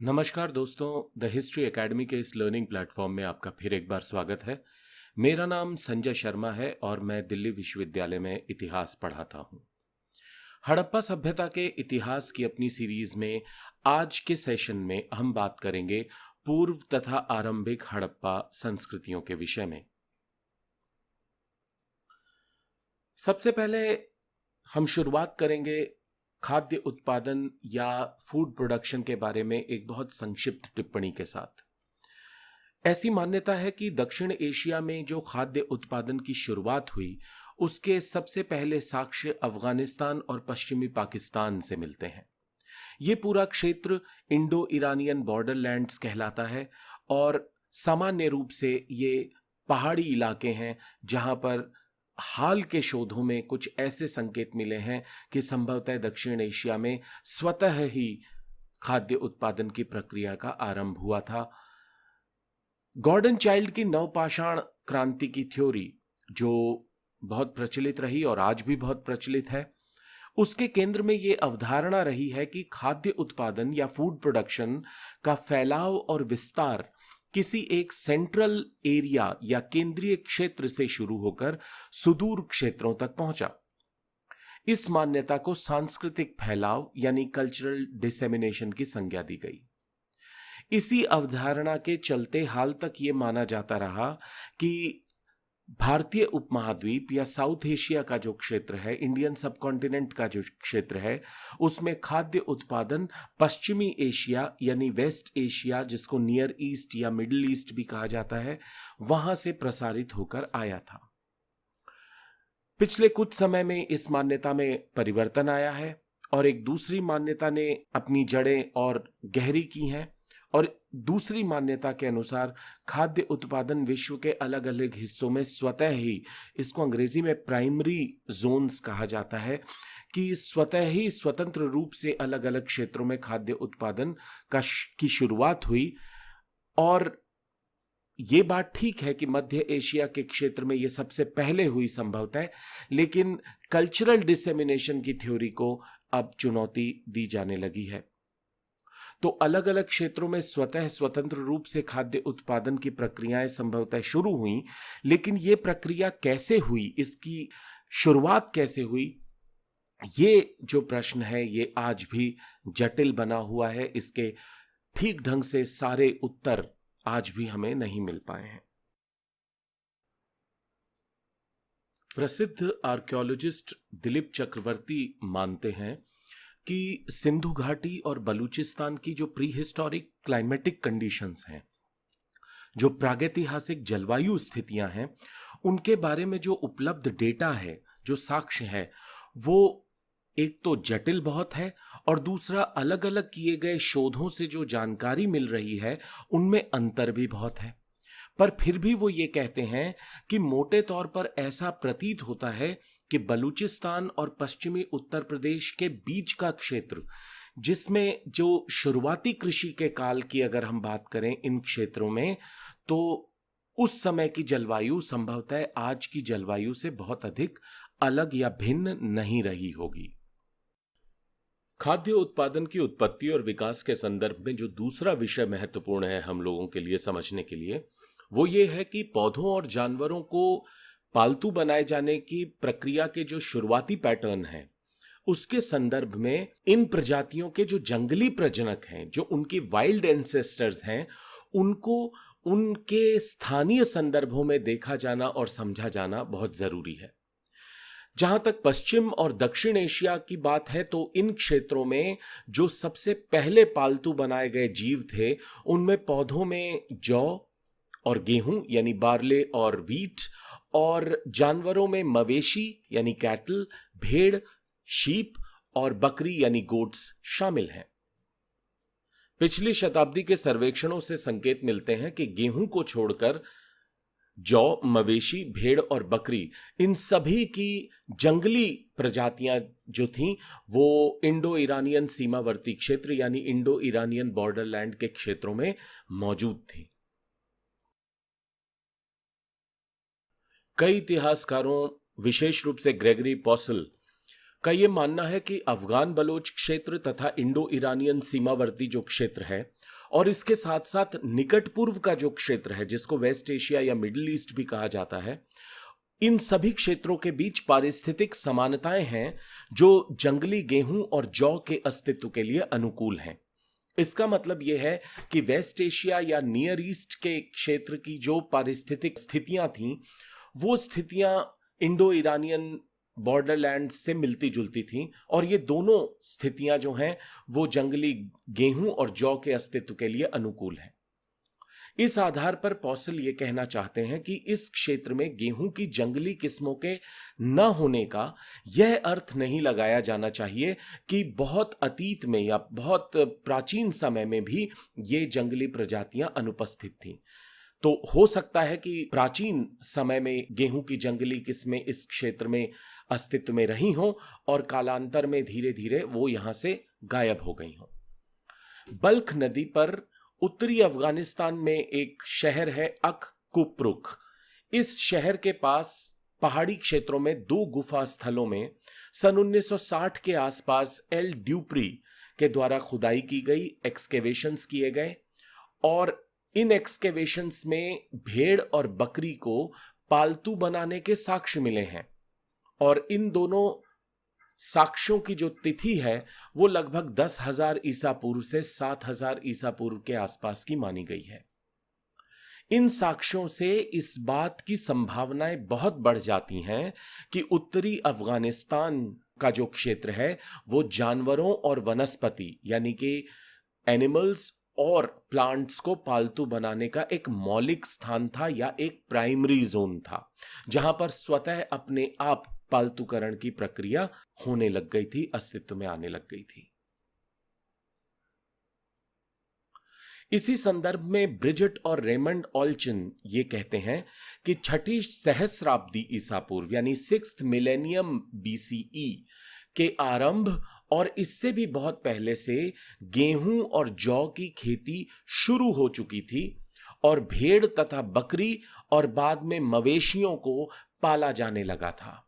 नमस्कार दोस्तों, the history academy के इस लर्निंग प्लेटफॉर्म में आपका फिर एक बार स्वागत है। मेरा नाम संजय शर्मा है और मैं दिल्ली विश्वविद्यालय में इतिहास पढ़ाता हूँ। हड़प्पा सभ्यता के इतिहास की अपनी सीरीज में आज के सेशन में हम बात करेंगे पूर्व तथा आरंभिक हड़प्पा संस्कृतियों के विषय में। सबसे पहले हम शुरुआत करेंगे खाद्य उत्पादन या फूड प्रोडक्शन के बारे में एक बहुत संक्षिप्त टिप्पणी के साथ। ऐसी मान्यता है कि दक्षिण एशिया में जो खाद्य उत्पादन की शुरुआत हुई उसके सबसे पहले साक्ष्य अफगानिस्तान और पश्चिमी पाकिस्तान से मिलते हैं। ये पूरा क्षेत्र इंडो ईरानियन बॉर्डरलैंड्स कहलाता है और सामान्य रूप से ये पहाड़ी इलाके हैं जहां पर हाल के शोधों में कुछ ऐसे संकेत मिले हैं कि संभवतः दक्षिण एशिया में स्वतः ही खाद्य उत्पादन की प्रक्रिया का आरंभ हुआ था। गॉर्डन चाइल्ड की नवपाषाण क्रांति की थ्योरी, जो बहुत प्रचलित रही और आज भी बहुत प्रचलित है, उसके केंद्र में यह अवधारणा रही है कि खाद्य उत्पादन या फूड प्रोडक्शन का फैलाव और विस्तार किसी एक सेंट्रल एरिया या केंद्रीय क्षेत्र से शुरू होकर सुदूर क्षेत्रों तक पहुंचा। इस मान्यता को सांस्कृतिक फैलाव यानी कल्चरल डिसेमिनेशन की संज्ञा दी गई। इसी अवधारणा के चलते हाल तक ये माना जाता रहा कि भारतीय उपमहाद्वीप या साउथ एशिया का जो क्षेत्र है, इंडियन सबकॉन्टिनेंट का जो क्षेत्र है, उसमें खाद्य उत्पादन पश्चिमी एशिया यानी वेस्ट एशिया, जिसको नियर ईस्ट या मिडिल ईस्ट भी कहा जाता है, वहां से प्रसारित होकर आया था। पिछले कुछ समय में इस मान्यता में परिवर्तन आया है और एक दूसरी मान्यता ने अपनी जड़ें और गहरी की हैं। और दूसरी मान्यता के अनुसार खाद्य उत्पादन विश्व के अलग अलग हिस्सों में स्वतः ही, इसको अंग्रेजी में प्राइमरी जोन्स कहा जाता है, कि स्वतः ही स्वतंत्र रूप से अलग अलग क्षेत्रों में खाद्य उत्पादन की शुरुआत हुई। और ये बात ठीक है कि मध्य एशिया के क्षेत्र में ये सबसे पहले हुई संभवतः, लेकिन कल्चरल डिसेमिनेशन की थ्योरी को अब चुनौती दी जाने लगी है। तो अलग अलग क्षेत्रों में स्वतंत्र रूप से खाद्य उत्पादन की प्रक्रियाएं संभवतः शुरू हुई, लेकिन ये प्रक्रिया कैसे हुई, इसकी शुरुआत कैसे हुई, ये जो प्रश्न है ये आज भी जटिल बना हुआ है। इसके ठीक ढंग से सारे उत्तर आज भी हमें नहीं मिल पाए हैं। प्रसिद्ध आर्कियोलॉजिस्ट दिलीप चक्रवर्ती मानते हैं कि सिंधु घाटी और बलूचिस्तान की जो प्री हिस्टोरिक क्लाइमेटिक कंडीशंस हैं, जो प्रागैतिहासिक जलवायु स्थितियां हैं, उनके बारे में जो उपलब्ध डेटा है, जो साक्ष्य है, वो एक तो जटिल बहुत है और दूसरा अलग अलग किए गए शोधों से जो जानकारी मिल रही है उनमें अंतर भी बहुत है। पर फिर भी वो ये कहते हैं कि मोटे तौर पर ऐसा प्रतीत होता है कि बलूचिस्तान और पश्चिमी उत्तर प्रदेश के बीच का क्षेत्र, जिसमें जो शुरुआती कृषि के काल की अगर हम बात करें इन क्षेत्रों में, तो उस समय की जलवायु संभवतः आज की जलवायु से बहुत अधिक अलग या भिन्न नहीं रही होगी। खाद्य उत्पादन की उत्पत्ति और विकास के संदर्भ में जो दूसरा विषय महत्वपूर्ण है हम लोगों के लिए समझने के लिए, वो ये है कि पौधों और जानवरों को पालतू बनाए जाने की प्रक्रिया के जो शुरुआती पैटर्न है, उसके संदर्भ में इन प्रजातियों के जो जंगली प्रजनक हैं, जो उनकी वाइल्ड एंसेस्टर्स हैं, उनको उनके स्थानीय संदर्भों में देखा जाना और समझा जाना बहुत जरूरी है। जहां तक पश्चिम और दक्षिण एशिया की बात है, तो इन क्षेत्रों में जो सबसे पहले पालतू बनाए गए जीव थे, उनमें पौधों में जौ और गेहूं यानी बार्ले और वीट, और जानवरों में मवेशी यानी कैटल, भेड़, शीप और बकरी यानी गोट्स शामिल हैं। पिछली शताब्दी के सर्वेक्षणों से संकेत मिलते हैं कि गेहूं को छोड़कर जौ, मवेशी, भेड़ और बकरी, इन सभी की जंगली प्रजातियां जो थीं वो इंडो ईरानियन सीमावर्ती क्षेत्र यानी इंडो ईरानियन बॉर्डरलैंड के क्षेत्रों में मौजूद थी। कई इतिहासकारों, विशेष रूप से ग्रेगरी पॉसल का यह मानना है कि अफगान बलोच क्षेत्र तथा इंडो ईरानियन सीमावर्ती जो क्षेत्र है और इसके साथ साथ निकट पूर्व का जो क्षेत्र है, जिसको वेस्ट एशिया या मिडिल ईस्ट भी कहा जाता है, इन सभी क्षेत्रों के बीच पारिस्थितिक समानताएं हैं जो जंगली गेहूं और जौ के अस्तित्व के लिए अनुकूल हैं। इसका मतलब यह है कि वेस्ट एशिया या नियर ईस्ट के क्षेत्र की जो पारिस्थितिक स्थितियां थीं, वो स्थितियां इंडो ईरानियन बॉर्डरलैंड से मिलती जुलती थीं, और ये दोनों स्थितियां जो हैं वो जंगली गेहूं और जौ के अस्तित्व के लिए अनुकूल हैं। इस आधार पर पॉसल ये कहना चाहते हैं कि इस क्षेत्र में गेहूं की जंगली किस्मों के न होने का यह अर्थ नहीं लगाया जाना चाहिए कि बहुत अतीत में या बहुत प्राचीन समय में भी ये जंगली प्रजातियां अनुपस्थित थीं। तो हो सकता है कि प्राचीन समय में गेहूं की जंगली किस्में इस क्षेत्र में अस्तित्व में रही हों और कालांतर में धीरे धीरे वो यहां से गायब हो गई हों। बल्ख नदी पर उत्तरी अफगानिस्तान में एक शहर है अक कुप्रुक। इस शहर के पास पहाड़ी क्षेत्रों में 2 गुफा स्थलों में सन 1960 के आसपास एल ड्यूप्री के द्वारा खुदाई की गई, एक्सकेवेशंस किए गए, और इन एक्सकेवेशंस में भेड़ और बकरी को पालतू बनाने के साक्ष्य मिले हैं, और इन दोनों साक्ष्यों की जो तिथि है वो लगभग 10,000 ईसा पूर्व से 7,000 ईसा पूर्व के आसपास की मानी गई है। इन साक्ष्यों से इस बात की संभावनाएं बहुत बढ़ जाती हैं कि उत्तरी अफगानिस्तान का जो क्षेत्र है वो जानवरों और वनस्पति यानी कि एनिमल्स और प्लांट्स को पालतू बनाने का एक मौलिक स्थान था या एक प्राइमरी जोन था, जहां पर स्वतः अपने आप पालतूकरण की प्रक्रिया होने लग गई थी, अस्तित्व में आने लग गई थी। इसी संदर्भ में ब्रिजिट और रेमंड ऑल्चिन ये कहते हैं कि 6ठी सहस्राब्दी ईसा पूर्व यानी 6th मिलेनियम BCE के आरंभ और इससे भी बहुत पहले से गेहूं और जौ की खेती शुरू हो चुकी थी, और भेड़ तथा बकरी और बाद में मवेशियों को पाला जाने लगा था।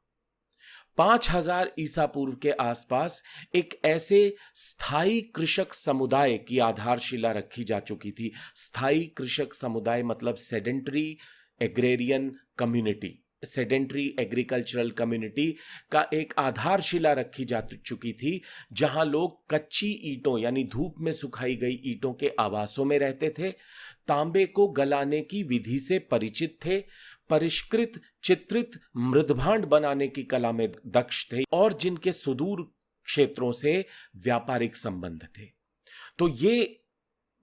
5000 ईसा पूर्व के आसपास एक ऐसे स्थायी कृषक समुदाय की आधारशिला रखी जा चुकी थी। स्थायी कृषक समुदाय मतलब sedentary agrarian community, sedentary agricultural community का एक आधारशिला रखी जा चुकी थी, जहां लोग कच्ची ईंटों यानी धूप में सुखाई गई ईंटों के आवासों में रहते थे, तांबे को गलाने की विधि से परिचित थे, परिष्कृत चित्रित मृदभांड बनाने की कला में दक्ष थे, और जिनके सुदूर क्षेत्रों से व्यापारिक संबंध थे। तो ये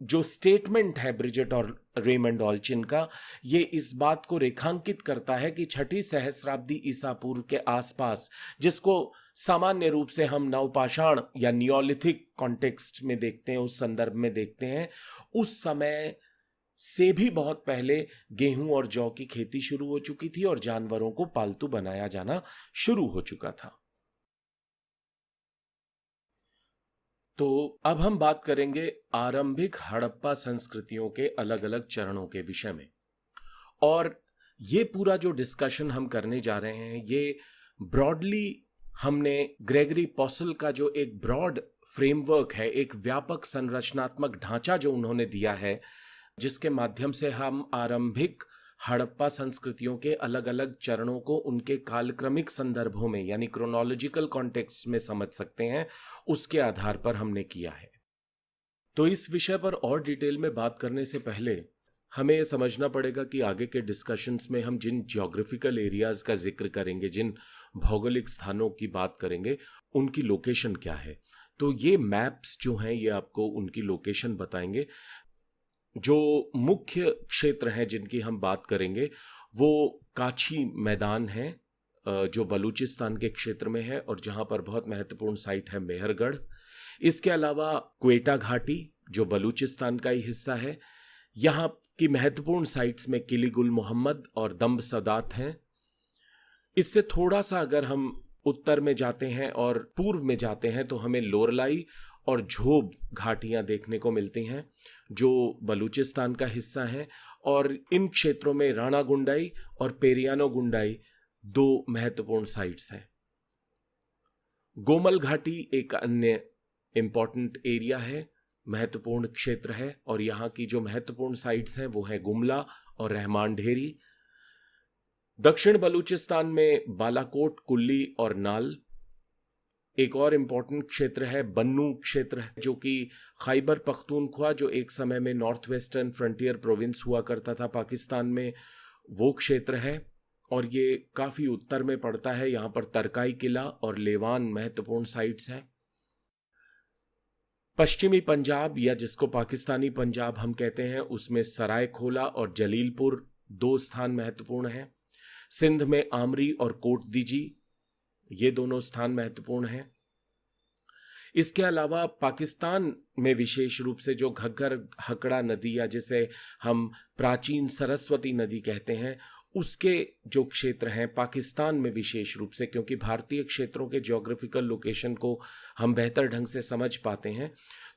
जो स्टेटमेंट है ब्रिजिट और रेमंड ऑल्चिन का, ये इस बात को रेखांकित करता है कि 6ठी सहस्राब्दी ईसा पूर्व के आसपास, जिसको सामान्य रूप से हम नवपाषाण या नियोलिथिक कॉन्टेक्स्ट में देखते हैं, उस संदर्भ में देखते हैं, उस समय से भी बहुत पहले गेहूं और जौ की खेती शुरू हो चुकी थी और जानवरों को पालतू बनाया जाना शुरू हो चुका था। तो अब हम बात करेंगे आरंभिक हड़प्पा संस्कृतियों के अलग अलग चरणों के विषय में, और ये पूरा जो डिस्कशन हम करने जा रहे हैं ये ब्रॉडली हमने ग्रेगरी पॉसल का जो एक ब्रॉड फ्रेमवर्क है, एक व्यापक संरचनात्मक ढांचा जो उन्होंने दिया है, जिसके माध्यम से हम आरंभिक हड़प्पा संस्कृतियों के अलग अलग चरणों को उनके कालक्रमिक संदर्भों में यानी क्रोनोलॉजिकल कॉन्टेक्स्ट में समझ सकते हैं, उसके आधार पर हमने किया है। तो इस विषय पर और डिटेल में बात करने से पहले हमें यह समझना पड़ेगा कि आगे के डिस्कशंस में हम जिन ज्योग्राफिकल एरियाज का जिक्र करेंगे, जिन भौगोलिक स्थानों की बात करेंगे, उनकी लोकेशन क्या है। तो ये मैप्स जो हैं ये आपको उनकी लोकेशन बताएंगे। जो मुख्य क्षेत्र हैं जिनकी हम बात करेंगे वो काछी मैदान है जो बलूचिस्तान के क्षेत्र में है और जहां पर बहुत महत्वपूर्ण साइट है मेहरगढ़। इसके अलावा क्वेटा घाटी जो बलूचिस्तान का ही हिस्सा है, यहाँ की महत्वपूर्ण साइट्स में किली गुल मोहम्मद और दम्ब सदात हैं। इससे थोड़ा सा अगर हम उत्तर में जाते हैं और पूर्व में जाते हैं तो हमें लोरलाई और झोब घाटियां देखने को मिलती हैं जो बलूचिस्तान का हिस्सा हैं, और इन क्षेत्रों में राणा गुंडाई और पेरियानो गुंडाई 2 महत्वपूर्ण साइट्स हैं। गोमल घाटी एक अन्य इंपॉर्टेंट एरिया है महत्वपूर्ण क्षेत्र है और यहाँ की जो महत्वपूर्ण साइट्स हैं वो है गुमला और रहमान ढेरी। दक्षिण बलूचिस्तान में बालाकोट, कुल्ली और नाल। एक और इम्पॉर्टेंट क्षेत्र है बन्नू क्षेत्र है, जो कि खैबर पख्तूनख्वा, जो एक समय में नॉर्थ वेस्टर्न फ्रंटियर प्रोविंस हुआ करता था पाकिस्तान में, वो क्षेत्र है और ये काफ़ी उत्तर में पड़ता है। यहाँ पर तरकाई किला और लेवान महत्वपूर्ण साइट्स हैं। पश्चिमी पंजाब या जिसको पाकिस्तानी पंजाब हम कहते हैं, उसमें सरायखोला और जलीलपुर 2 स्थान महत्वपूर्ण हैं। सिंध में आमरी और कोट दीजी, ये दोनों स्थान महत्वपूर्ण हैं। इसके अलावा पाकिस्तान में विशेष रूप से जो घग्गर हकड़ा नदी या जिसे हम प्राचीन सरस्वती नदी कहते हैं, उसके जो क्षेत्र हैं पाकिस्तान में विशेष रूप से, क्योंकि भारतीय क्षेत्रों के ज्योग्राफिकल लोकेशन को हम बेहतर ढंग से समझ पाते हैं,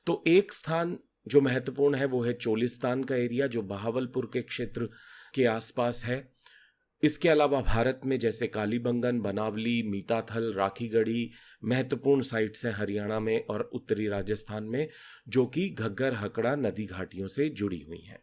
तो एक स्थान जो महत्वपूर्ण है वो है चोलिस्तान का एरिया, जो बहावलपुर के क्षेत्र के आसपास है। इसके अलावा भारत में जैसे कालीबंगन, बनावली, मीताथल, राखीगढ़ी महत्वपूर्ण साइट्स हैं हरियाणा में और उत्तरी राजस्थान में, जो कि घग्गर हकड़ा नदी घाटियों से जुड़ी हुई हैं।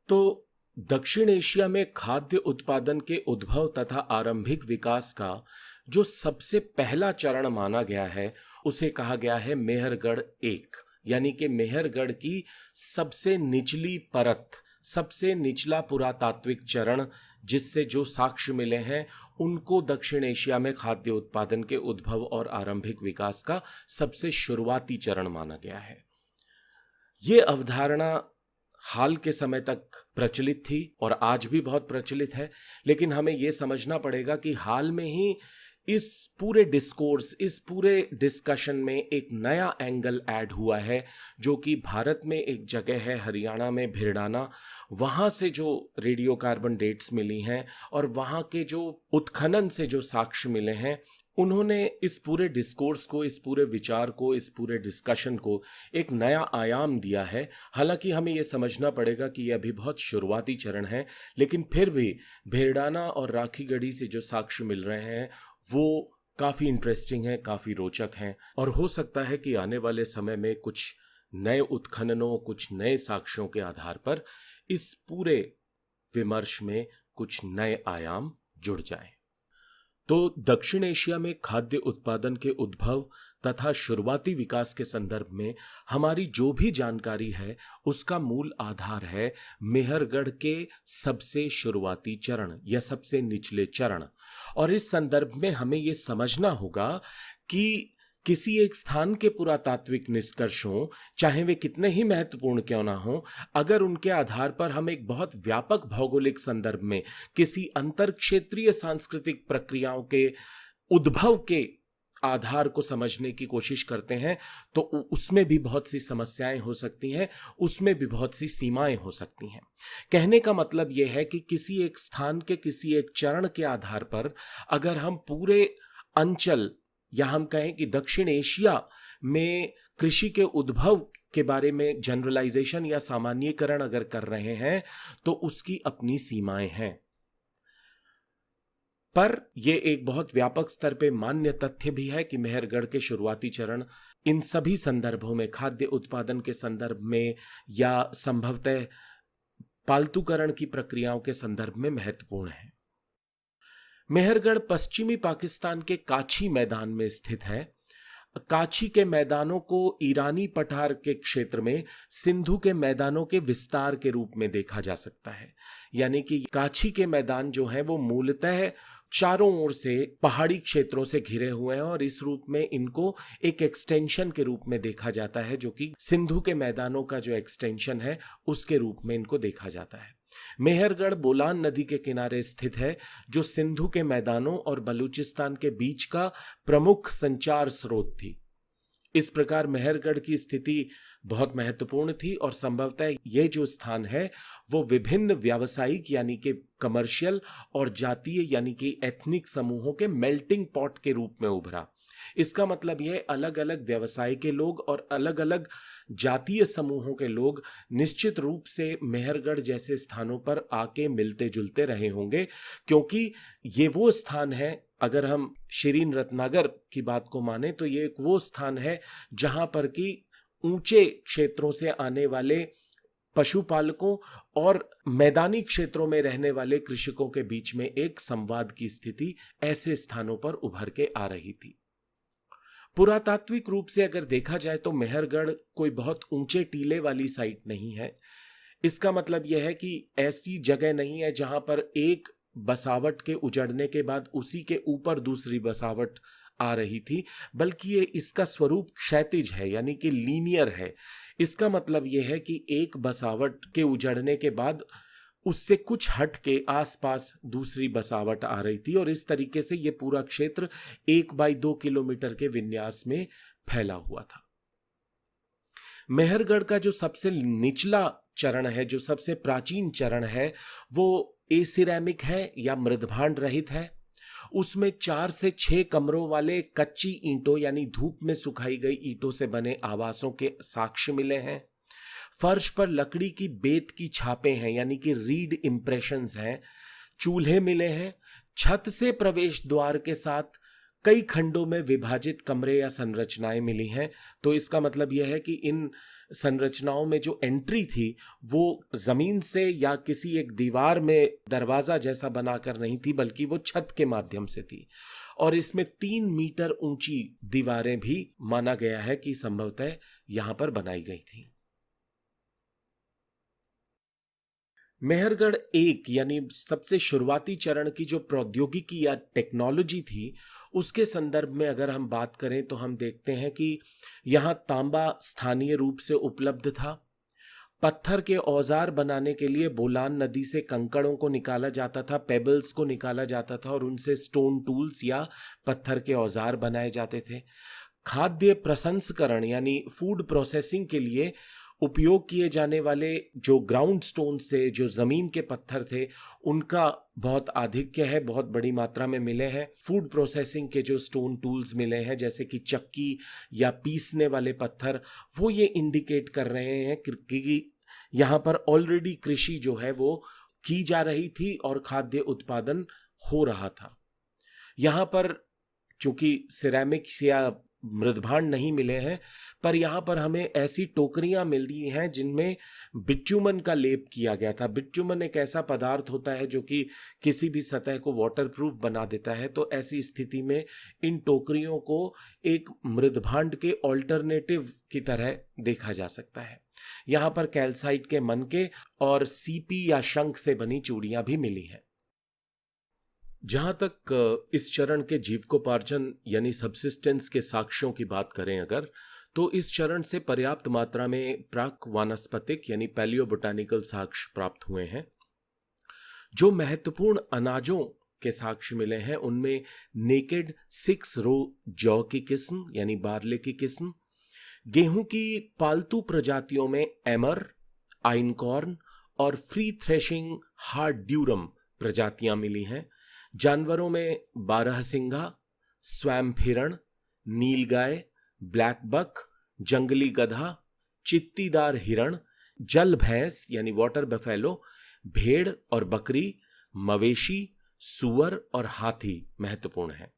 तो दक्षिण एशिया में खाद्य उत्पादन के उद्भव तथा आरंभिक विकास का जो सबसे पहला चरण माना गया है उसे कहा गया है मेहरगढ़ 1, यानी कि मेहरगढ़ की सबसे निचली परत, सबसे निचला पुरातात्विक चरण, जिससे जो साक्ष्य मिले हैं उनको दक्षिण एशिया में खाद्य उत्पादन के उद्भव और आरंभिक विकास का सबसे शुरुआती चरण माना गया है। ये अवधारणा हाल के समय तक प्रचलित थी और आज भी बहुत प्रचलित है, लेकिन हमें यह समझना पड़ेगा कि हाल में ही इस पूरे डिस्कोर्स, इस पूरे डिस्कशन में एक नया एंगल ऐड हुआ है, जो कि भारत में एक जगह है हरियाणा में भिरडाना, वहाँ से जो रेडियो कार्बन डेट्स मिली हैं और वहाँ के जो उत्खनन से जो साक्ष्य मिले हैं, उन्होंने इस पूरे डिस्कोर्स को, इस पूरे विचार को, इस पूरे डिस्कशन को एक नया आयाम दिया है। हालांकि हमें ये समझना पड़ेगा कि यह अभी बहुत शुरुआती चरण है, लेकिन फिर भी भिरडाना और राखीगढ़ी से जो साक्ष्य मिल रहे हैं वो काफ़ी इंटरेस्टिंग है, काफ़ी रोचक हैं और हो सकता है कि आने वाले समय में कुछ नए उत्खननों, कुछ नए साक्ष्यों के आधार पर इस पूरे विमर्श में कुछ नए आयाम जुड़ जाएं। तो दक्षिण एशिया में खाद्य उत्पादन के उद्भव तथा शुरुआती विकास के संदर्भ में हमारी जो भी जानकारी है उसका मूल आधार है मेहरगढ़ के सबसे शुरुआती चरण या सबसे निचले चरण। और इस संदर्भ में हमें यह समझना होगा कि किसी एक स्थान के पुरातात्विक निष्कर्षों, चाहे वे कितने ही महत्वपूर्ण क्यों ना हो, अगर उनके आधार पर हम एक बहुत व्यापक भौगोलिक संदर्भ में किसी अंतर क्षेत्रीय सांस्कृतिक प्रक्रियाओं के उद्भव के आधार को समझने की कोशिश करते हैं, तो उसमें भी बहुत सी समस्याएं हो सकती हैं, उसमें भी बहुत सी सीमाएं हो सकती हैं। कहने का मतलब यह है कि किसी एक स्थान के किसी एक चरण के आधार पर अगर हम पूरे अंचल या हम कहें कि दक्षिण एशिया में कृषि के उद्भव के बारे में जनरलाइजेशन या सामान्यीकरण अगर कर रहे हैं तो उसकी अपनी सीमाएं हैं। पर यह एक बहुत व्यापक स्तर पे मान्य तथ्य भी है कि मेहरगढ़ के शुरुआती चरण इन सभी संदर्भों में, खाद्य उत्पादन के संदर्भ में या संभवतः पालतूकरण की प्रक्रियाओं के संदर्भ में महत्वपूर्ण है। मेहरगढ़ पश्चिमी पाकिस्तान के काछी मैदान में स्थित है। काछी के मैदानों को ईरानी पठार के क्षेत्र में सिंधु के मैदानों के विस्तार के रूप में देखा जा सकता है, यानी कि काछी के मैदान जो हैं वो मूलतः चारों ओर से पहाड़ी क्षेत्रों से घिरे हुए हैं और इस रूप में इनको एक एक्सटेंशन के रूप में देखा जाता है, जो कि सिंधु के मैदानों का जो एक्सटेंशन है उसके रूप में इनको देखा जाता है। मेहरगढ़ बोलान नदी के किनारे स्थित है, जो सिंधु के मैदानों और बलूचिस्तान के बीच का प्रमुख संचार स्रोत थी। इस प्रकार मेहरगढ़ की स्थिति बहुत महत्वपूर्ण थी और संभवतः ये जो स्थान है वो विभिन्न व्यावसायिक यानी कि कमर्शियल और जातीय यानी कि एथनिक समूहों के मेल्टिंग पॉट के रूप में उभरा। इसका मतलब यह अलग अलग व्यवसाय के लोग और अलग अलग जातीय समूहों के लोग निश्चित रूप से मेहरगढ़ जैसे स्थानों पर आके मिलते जुलते रहे होंगे, क्योंकि ये वो स्थान है, अगर हम शिरीन रत्नागर की बात को माने तो ये एक वो स्थान है जहां पर कि ऊंचे क्षेत्रों से आने वाले पशुपालकों और मैदानी क्षेत्रों में रहने वाले कृषकों के बीच में एक संवाद की स्थिति ऐसे स्थानों पर उभर के आ रही थी। पुरातात्विक रूप से अगर देखा जाए तो मेहरगढ़ कोई बहुत ऊंचे टीले वाली साइट नहीं है। इसका मतलब यह है कि ऐसी जगह नहीं है जहां पर एक बसावट के उजड़ने के बाद उसी के ऊपर दूसरी बसावट आ रही थी, बल्कि ये इसका स्वरूप क्षैतिज है, यानी कि लीनियर है। इसका मतलब यह है कि एक बसावट के उजड़ने के बाद उससे कुछ हट के आसपास दूसरी बसावट आ रही थी और इस तरीके से यह पूरा क्षेत्र 1/2 किलोमीटर के विन्यास में फैला हुआ था। मेहरगढ़ का जो सबसे निचला चरण है, जो सबसे प्राचीन चरण है, वो एसिरेमिक है या मृदभांड रहित है। उसमें 4 से 6 कमरों वाले कच्ची ईंटों यानी धूप में सुखाई गई ईंटों से बने आवासों के साक्ष्य मिले हैं। फर्श पर लकड़ी की बेत की छापें हैं, यानी कि रीड इंप्रेशंस हैं। चूल्हे मिले हैं। छत से प्रवेश द्वार के साथ कई खंडों में विभाजित कमरे या संरचनाएं मिली हैं। तो इसका मतलब यह है कि इन संरचनाओं में जो एंट्री थी वो जमीन से या किसी एक दीवार में दरवाजा जैसा बनाकर नहीं थी, बल्कि वो छत के माध्यम से थी। और इसमें 3 मीटर ऊंची दीवारें भी माना गया है कि संभवतः यहां पर बनाई गई थी। मेहरगढ़ एक यानी सबसे शुरुआती चरण की जो प्रौद्योगिकी या टेक्नोलॉजी थी, उसके संदर्भ में अगर हम बात करें तो हम देखते हैं कि यहाँ तांबा स्थानीय रूप से उपलब्ध था। पत्थर के औजार बनाने के लिए बोलान नदी से कंकड़ों को निकाला जाता था, पेबल्स को निकाला जाता था और उनसे स्टोन टूल्स या पत्थर के औजार बनाए जाते थे। खाद्य प्रसंस्करण यानी फूड प्रोसेसिंग के लिए उपयोग किए जाने वाले जो ग्राउंड स्टोन से, जो जमीन के पत्थर थे, उनका बहुत आधिक्य है, बहुत बड़ी मात्रा में मिले हैं। फूड प्रोसेसिंग के जो स्टोन टूल्स मिले हैं, जैसे कि चक्की या पीसने वाले पत्थर, वो ये इंडिकेट कर रहे हैं कि यहाँ पर ऑलरेडी कृषि जो है वो की जा रही थी और खाद्य उत्पादन हो रहा था। यहाँ पर चूंकि सिरेमिक्स या मृदभांड नहीं मिले हैं, पर यहाँ पर हमें ऐसी टोकरियां मिल रही हैं जिनमें बिट्यूमन का लेप किया गया था। बिट्यूमन एक ऐसा पदार्थ होता है जो कि किसी भी सतह को वाटरप्रूफ बना देता है। तो ऐसी स्थिति में इन टोकरियों को एक मृदभांड के ऑल्टरनेटिव की तरह देखा जा सकता है। यहाँ पर कैल्साइट के मनके और सीपी या शंख से बनी चूड़ियां भी मिली हैं। जहां तक इस चरण के जीविकोपार्जन यानी सबसिस्टेंस के साक्ष्यों की बात करें अगर, तो इस चरण से पर्याप्त मात्रा में प्राक वानस्पतिक यानी पैलियोबोटानिकल साक्ष्य प्राप्त हुए हैं। जो महत्वपूर्ण अनाजों के साक्ष्य मिले हैं उनमें नेकेड 6 रो जौ की किस्म यानी बार्ले की किस्म, गेहूं की पालतू प्रजातियों में एमर, आइनकॉर्न और फ्री थ्रेशिंग हार्ड ड्यूरम प्रजातियां मिली हैं। जानवरों में बारहसिंगा, स्वैम्प हिरण, नीलगाय, ब्लैक बक, जंगली गधा, चित्तीदार हिरण, जल भैंस यानी वाटर बफेलो, भेड़ और बकरी, मवेशी, सूअर और हाथी महत्वपूर्ण है।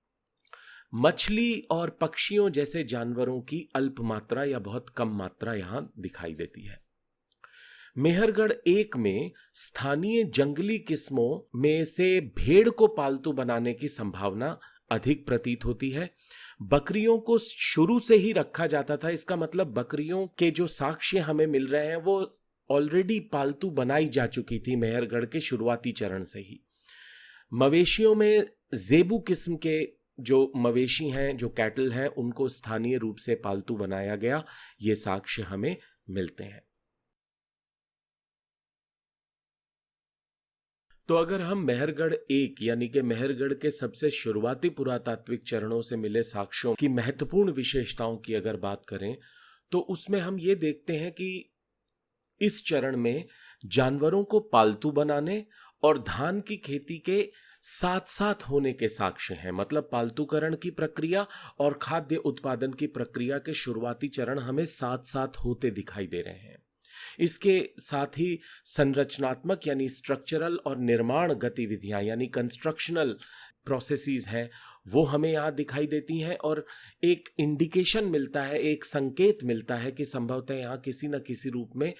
मछली और पक्षियों जैसे जानवरों की अल्प मात्रा या बहुत कम मात्रा यहां दिखाई देती है। मेहरगढ़ एक में स्थानीय जंगली किस्मों में से भेड़ को पालतू बनाने की संभावना अधिक प्रतीत होती है। बकरियों को शुरू से ही रखा जाता था। इसका मतलब बकरियों के जो साक्ष्य हमें मिल रहे हैं वो ऑलरेडी पालतू बनाई जा चुकी थी मेहरगढ़ के शुरुआती चरण से ही। मवेशियों में जेबू किस्म के जो मवेशी हैं, जो कैटल हैं, उनको स्थानीय रूप से पालतू बनाया गया, ये साक्ष्य हमें मिलते हैं। तो अगर हम मेहरगढ़ एक यानी कि मेहरगढ़ के सबसे शुरुआती पुरातात्विक चरणों से मिले साक्ष्यों की महत्वपूर्ण विशेषताओं की अगर बात करें तो उसमें हम ये देखते हैं कि इस चरण में जानवरों को पालतू बनाने और धान की खेती के साथ साथ होने के साक्ष्य हैं। मतलब पालतूकरण की प्रक्रिया और खाद्य उत्पादन की प्रक्रिया के शुरुआती चरण हमें साथ साथ होते दिखाई दे रहे हैं। इसके साथ ही संरचनात्मक यानी स्ट्रक्चरल और निर्माण गतिविधियां यानी कंस्ट्रक्शनल प्रोसेसेस हैं वो हमें यहाँ दिखाई देती हैं, और एक इंडिकेशन मिलता है, एक संकेत मिलता है कि संभवतः यहाँ किसी न किसी रूप में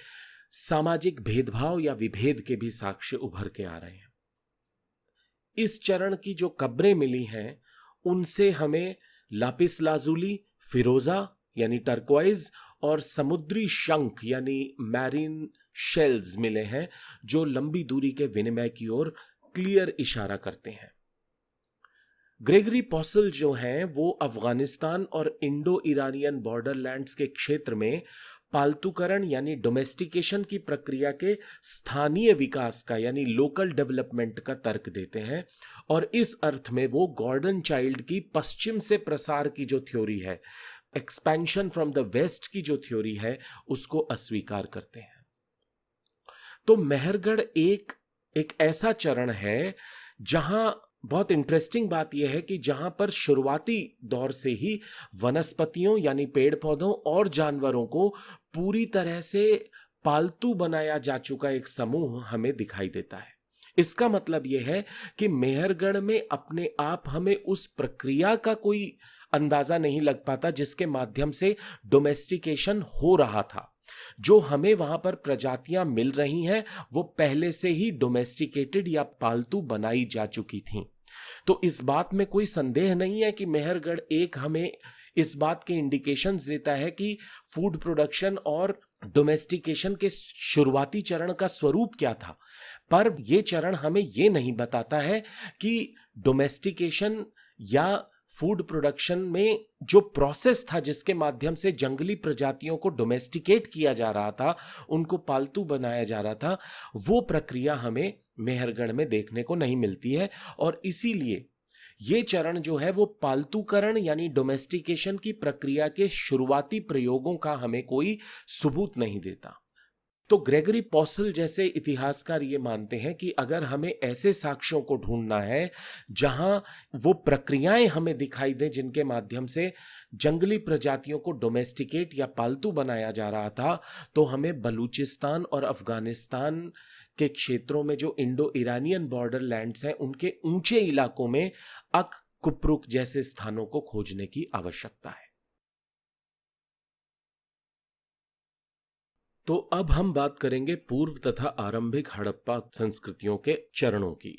सामाजिक भेदभाव या विभेद के भी साक्ष्य उभर के आ रहे हैं। इस चरण की जो कब्रें मिली हैं उनसे हमें लापिस लाजुली, फिरोजा यानी टर्क्वाइज और समुद्री शंख यानी मैरीन शेल्स मिले हैं, जो लंबी दूरी के विनिमय की ओर क्लियर इशारा करते हैं। ग्रेगरी पॉसल जो हैं वो अफगानिस्तान और इंडो ईरानियन बॉर्डरलैंड्स के क्षेत्र में पालतूकरण यानी डोमेस्टिकेशन की प्रक्रिया के स्थानीय विकास का यानी लोकल डेवलपमेंट का तर्क देते हैं, और इस अर्थ में वो गॉर्डन चाइल्ड की पश्चिम से प्रसार की जो थ्योरी है, एक्सपेंशन फ्रॉम द वेस्ट की जो थ्योरी है, उसको अस्वीकार करते हैं। तो मेहरगढ़ एक ऐसा चरण है जहां बहुत इंटरेस्टिंग बात यह है कि जहां पर शुरुआती दौर से ही वनस्पतियों यानी पेड़ पौधों और जानवरों को पूरी तरह से पालतू बनाया जा चुका एक समूह हमें दिखाई देता है। इसका मतलब यह है कि मेहरगढ़ में अपने आप हमें उस प्रक्रिया का कोई अंदाजा नहीं लग पाता जिसके माध्यम से डोमेस्टिकेशन हो रहा था। जो हमें वहां पर प्रजातियां मिल रही हैं वो पहले से ही डोमेस्टिकेटेड या पालतू बनाई जा चुकी थीं। तो इस बात में कोई संदेह नहीं है कि मेहरगढ़ एक हमें इस बात के इंडिकेशंस देता है कि फूड प्रोडक्शन और डोमेस्टिकेशन के शुरुआती चरण का स्वरूप क्या था, पर यह चरण हमें यह नहीं बताता है कि डोमेस्टिकेशन या फूड प्रोडक्शन में जो प्रोसेस था जिसके माध्यम से जंगली प्रजातियों को डोमेस्टिकेट किया जा रहा था, उनको पालतू बनाया जा रहा था, वो प्रक्रिया हमें मेहरगढ़ में देखने को नहीं मिलती है। और इसीलिए ये चरण जो है वो पालतूकरण यानी डोमेस्टिकेशन की प्रक्रिया के शुरुआती प्रयोगों का हमें कोई सबूत नहीं देता। तो ग्रेगरी पॉसल जैसे इतिहासकार ये मानते हैं कि अगर हमें ऐसे साक्ष्यों को ढूंढना है जहां वो प्रक्रियाएं हमें दिखाई दें जिनके माध्यम से जंगली प्रजातियों को डोमेस्टिकेट या पालतू बनाया जा रहा था, तो हमें बलूचिस्तान और अफगानिस्तान के क्षेत्रों में जो इंडो ईरानियन बॉर्डर लैंड्स हैं उनके ऊंचे इलाकों में अक कुप्रुक जैसे स्थानों को खोजने की आवश्यकता है। तो अब हम बात करेंगे पूर्व तथा आरंभिक हड़प्पा संस्कृतियों के चरणों की।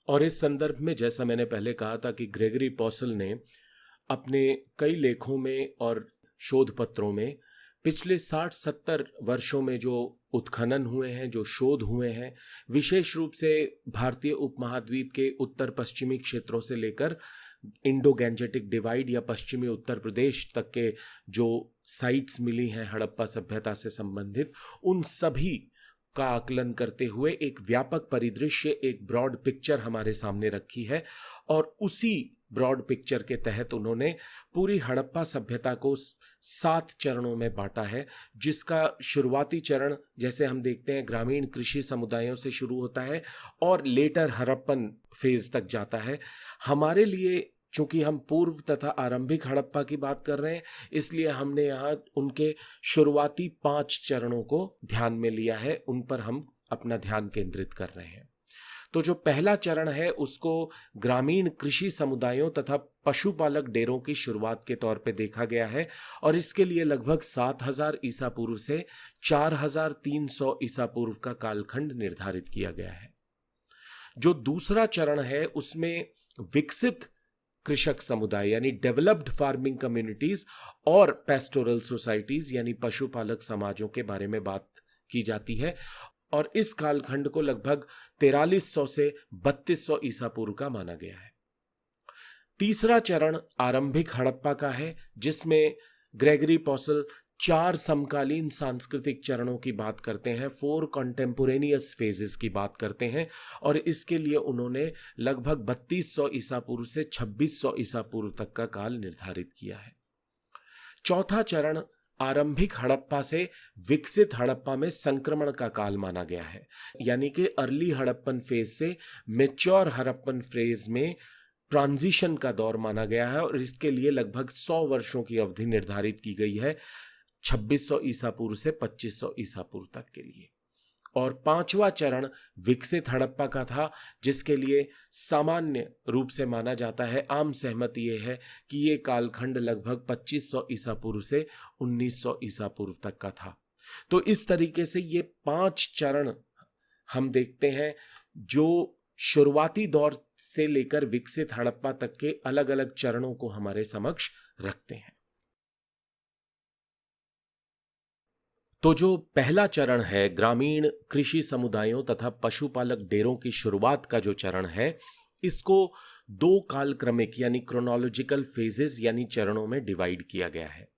और इस संदर्भ में जैसा मैंने पहले कहा था कि ग्रेगरी पॉसल ने अपने कई लेखों में और शोध पत्रों में पिछले 60-70 वर्षों में जो उत्खनन हुए हैं, जो शोध हुए हैं, विशेष रूप से भारतीय उपमहाद्वीप के उत्तर पश्चिमी क्षेत्रों से लेकर इंडो गैंजेटिक डिवाइड या पश्चिमी उत्तर प्रदेश तक के जो साइट्स मिली हैं हड़प्पा सभ्यता से संबंधित, उन सभी का आकलन करते हुए एक व्यापक परिदृश्य, एक ब्रॉड पिक्चर हमारे सामने रखी है। और उसी ब्रॉड पिक्चर के तहत उन्होंने पूरी हड़प्पा सभ्यता को 7 चरणों में बांटा है, जिसका शुरुआती चरण जैसे हम देखते हैं ग्रामीण कृषि समुदायों से शुरू होता है और लेटर हड़प्पन फेज तक जाता है। हमारे लिए चूंकि हम पूर्व तथा आरंभिक हड़प्पा की बात कर रहे हैं, इसलिए हमने यहाँ उनके शुरुआती 5 चरणों को ध्यान में लिया है, उन पर हम अपना ध्यान केंद्रित कर रहे हैं। तो जो पहला चरण है उसको ग्रामीण कृषि समुदायों तथा पशुपालक डेरों की शुरुआत के तौर पे देखा गया है, और इसके लिए लगभग 7000 ईसा पूर्व से 4300 ईसा पूर्व का कालखंड निर्धारित किया गया है। जो दूसरा चरण है उसमें विकसित कृषक समुदाय यानी डेवलप्ड फार्मिंग कम्युनिटीज और पेस्टोरल सोसाइटीज यानी पशुपालक समाजों के बारे में बात की जाती है, और इस कालखंड को लगभग 4300 से 3200 ईसा पूर्व का माना गया है। तीसरा चरण आरंभिक हड़प्पा का है, जिसमें ग्रेगरी पॉसल 4 समकालीन सांस्कृतिक चरणों की बात करते हैं, 4 कॉन्टेम्पोरेनियस फेजेस की बात करते हैं, और इसके लिए उन्होंने लगभग 3200 ईसा पूर्व से 2600 ईसा पूर्व तक का काल निर्धारित किया है। चौथा चरण आरंभिक हड़प्पा से विकसित हड़प्पा में संक्रमण का काल माना गया है, यानी कि अर्ली हड़प्पन फेज से मैच्योर हड़प्पन फेज में ट्रांजिशन का दौर माना गया है, और इसके लिए लगभग 100 वर्षों की अवधि निर्धारित की गई है, 2600 ईसा पूर्व से 2500 ईसा पूर्व तक के लिए। और पांचवा चरण विकसित हड़प्पा का था, जिसके लिए सामान्य रूप से माना जाता है, आम सहमति ये है कि ये कालखंड लगभग 2500 ईसा पूर्व से 1900 ईसा पूर्व तक का था। तो इस तरीके से ये 5 चरण हम देखते हैं जो शुरुआती दौर से लेकर विकसित हड़प्पा तक के अलग अलग चरणों को हमारे समक्ष रखते हैं। तो जो पहला चरण है, ग्रामीण कृषि समुदायों तथा पशुपालक डेरों की शुरुआत का जो चरण है, इसको 2 कालक्रमिक यानी क्रोनोलॉजिकल फेजेस यानी चरणों में डिवाइड किया गया है।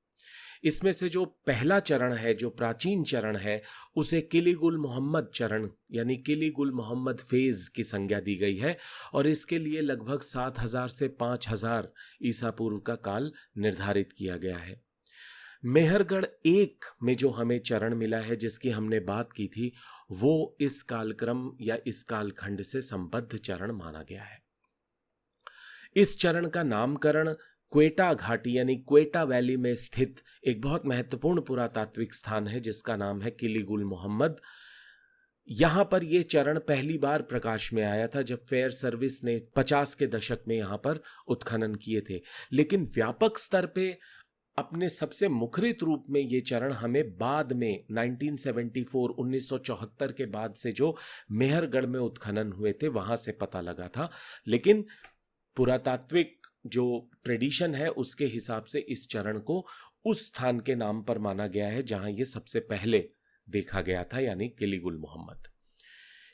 इसमें से जो पहला चरण है, जो प्राचीन चरण है, उसे किलीगुल मोहम्मद चरण यानी किलीगुल मोहम्मद फेज की संज्ञा दी गई है और इसके लिए लगभग 7000 से 5000 ईसा पूर्व का काल निर्धारित किया गया है। मेहरगढ़ 1 में जो हमें चरण मिला है, जिसकी हमने बात की थी, वो इस कालक्रम या इस कालखंड से संबद्ध चरण माना गया है। इस चरण का नामकरण क्वेटा घाटी यानी क्वेटा वैली में स्थित एक बहुत महत्वपूर्ण पुरातात्विक स्थान है, जिसका नाम है किलीगुल मोहम्मद। यहां पर यह चरण पहली बार प्रकाश में आया था जब फेयर सर्विस ने 50 के दशक में यहां पर उत्खनन किए थे, लेकिन व्यापक स्तर पे अपने सबसे मुखरित रूप में ये चरण हमें बाद में 1974 के बाद से जो मेहरगढ़ में उत्खनन हुए थे वहां से पता लगा था। लेकिन पुरातात्विक जो ट्रेडिशन है उसके हिसाब से इस चरण को उस स्थान के नाम पर माना गया है जहां ये सबसे पहले देखा गया था, यानी किलीगुल मोहम्मद।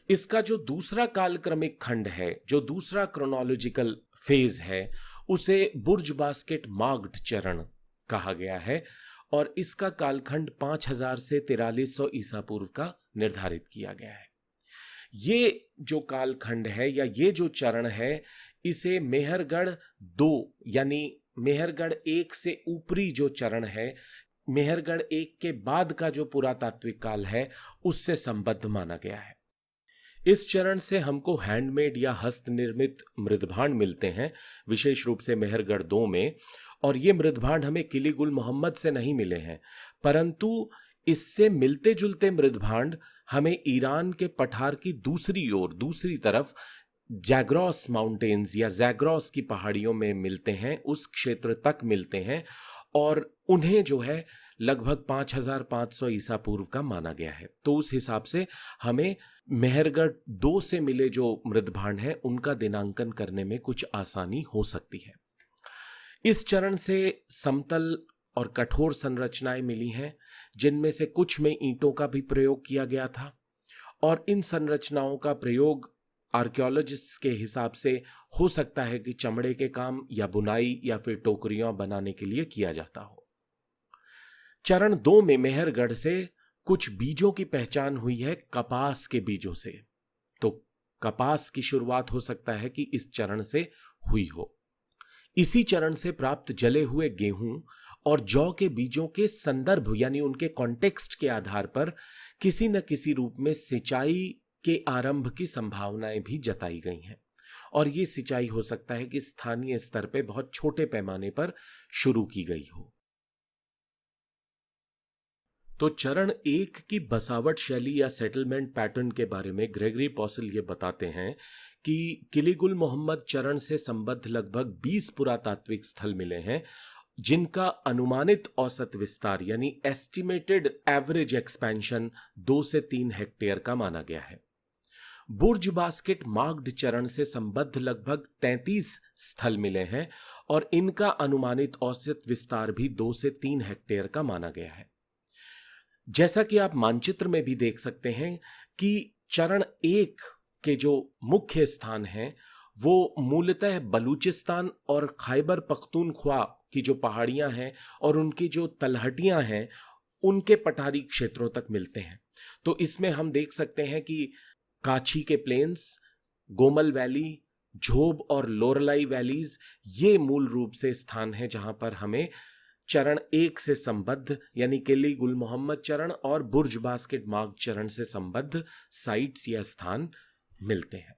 इसका जो दूसरा कालक्रमिक खंड है, जो दूसरा क्रोनोलॉजिकल फेज है, उसे बुर्ज बास्केट मार्ग्ड चरण कहा गया है और इसका कालखंड 5000 से 4300 ईसा पूर्व का निर्धारित किया गया है। ये जो कालखंड है या ये जो चरण है, इसे मेहरगढ़ 2 यानी मेहरगढ़ 1 से ऊपरी जो चरण है, मेहरगढ़ 1 के बाद का जो पुरातात्विक काल है, उससे संबद्ध माना गया है। इस चरण से हमको हैंडमेड या हस्त निर्मित मृदभांड मिलते हैं, विशेष रूप से मेहरगढ़ 2 में, और ये मृदभांड हमें किलीगुल मोहम्मद से नहीं मिले हैं, परंतु इससे मिलते जुलते मृदभांड हमें ईरान के पठार की दूसरी ओर, दूसरी तरफ जैग्रॉस माउंटेन्स या जैग्रॉस की पहाड़ियों में मिलते हैं, उस क्षेत्र तक मिलते हैं और उन्हें जो है लगभग 5500 ईसा पूर्व का माना गया है। तो उस हिसाब से हमें मेहरगढ़ 2 से मिले जो मृदभांड हैं उनका दिनांकन करने में कुछ आसानी हो सकती है। इस चरण से समतल और कठोर संरचनाएं मिली हैं, जिनमें से कुछ में ईंटों का भी प्रयोग किया गया था और इन संरचनाओं का प्रयोग आर्कियोलॉजिस्ट के हिसाब से हो सकता है कि चमड़े के काम या बुनाई या फिर टोकरियां बनाने के लिए किया जाता हो। चरण 2 में मेहरगढ़ से कुछ बीजों की पहचान हुई है, कपास के बीजों से। तो कपास की शुरुआत हो सकता है कि इस चरण से हुई हो। इसी चरण से प्राप्त जले हुए गेहूं और जौ के बीजों के संदर्भ यानी उनके कॉन्टेक्स्ट के आधार पर किसी न किसी रूप में सिंचाई के आरंभ की संभावनाएं भी जताई गई हैं और ये सिंचाई हो सकता है कि स्थानीय स्तर पे बहुत छोटे पैमाने पर शुरू की गई हो। तो चरण 1 की बसावट शैली या सेटलमेंट पैटर्न के बारे में ग्रेगरी पॉसल ये बताते हैं कि किलीगुल मोहम्मद चरण से संबद्ध लगभग 20 पुरातात्विक स्थल मिले हैं, जिनका अनुमानित औसत विस्तार यानी एस्टिमेटेड एवरेज एक्सपेंशन 2 से 3 हेक्टेयर का माना गया है। बुर्ज बास्केट मार्ग्ड चरण से संबद्ध लगभग 33 स्थल मिले हैं और इनका अनुमानित औसत विस्तार भी 2 से 3 हेक्टेयर का माना गया है। जैसा कि आप मानचित्र में भी देख सकते हैं कि चरण 1 के जो मुख्य स्थान हैं वो मूलतः बलूचिस्तान और खैबर पख्तूनख्वा की जो पहाड़ियां हैं और उनकी जो तलहटियां हैं उनके पठारी क्षेत्रों तक मिलते हैं। तो इसमें हम देख सकते हैं कि काछी के प्लेन्स, गोमल वैली, झोब और लोरलाई वैलीज ये मूल रूप से स्थान हैं जहां पर हमें चरण 1 से संबद्ध यानी किलीगुल मोहम्मद चरण और बुर्ज बास्केट मार्ग चरण से संबद्ध साइट्स या स्थान मिलते हैं।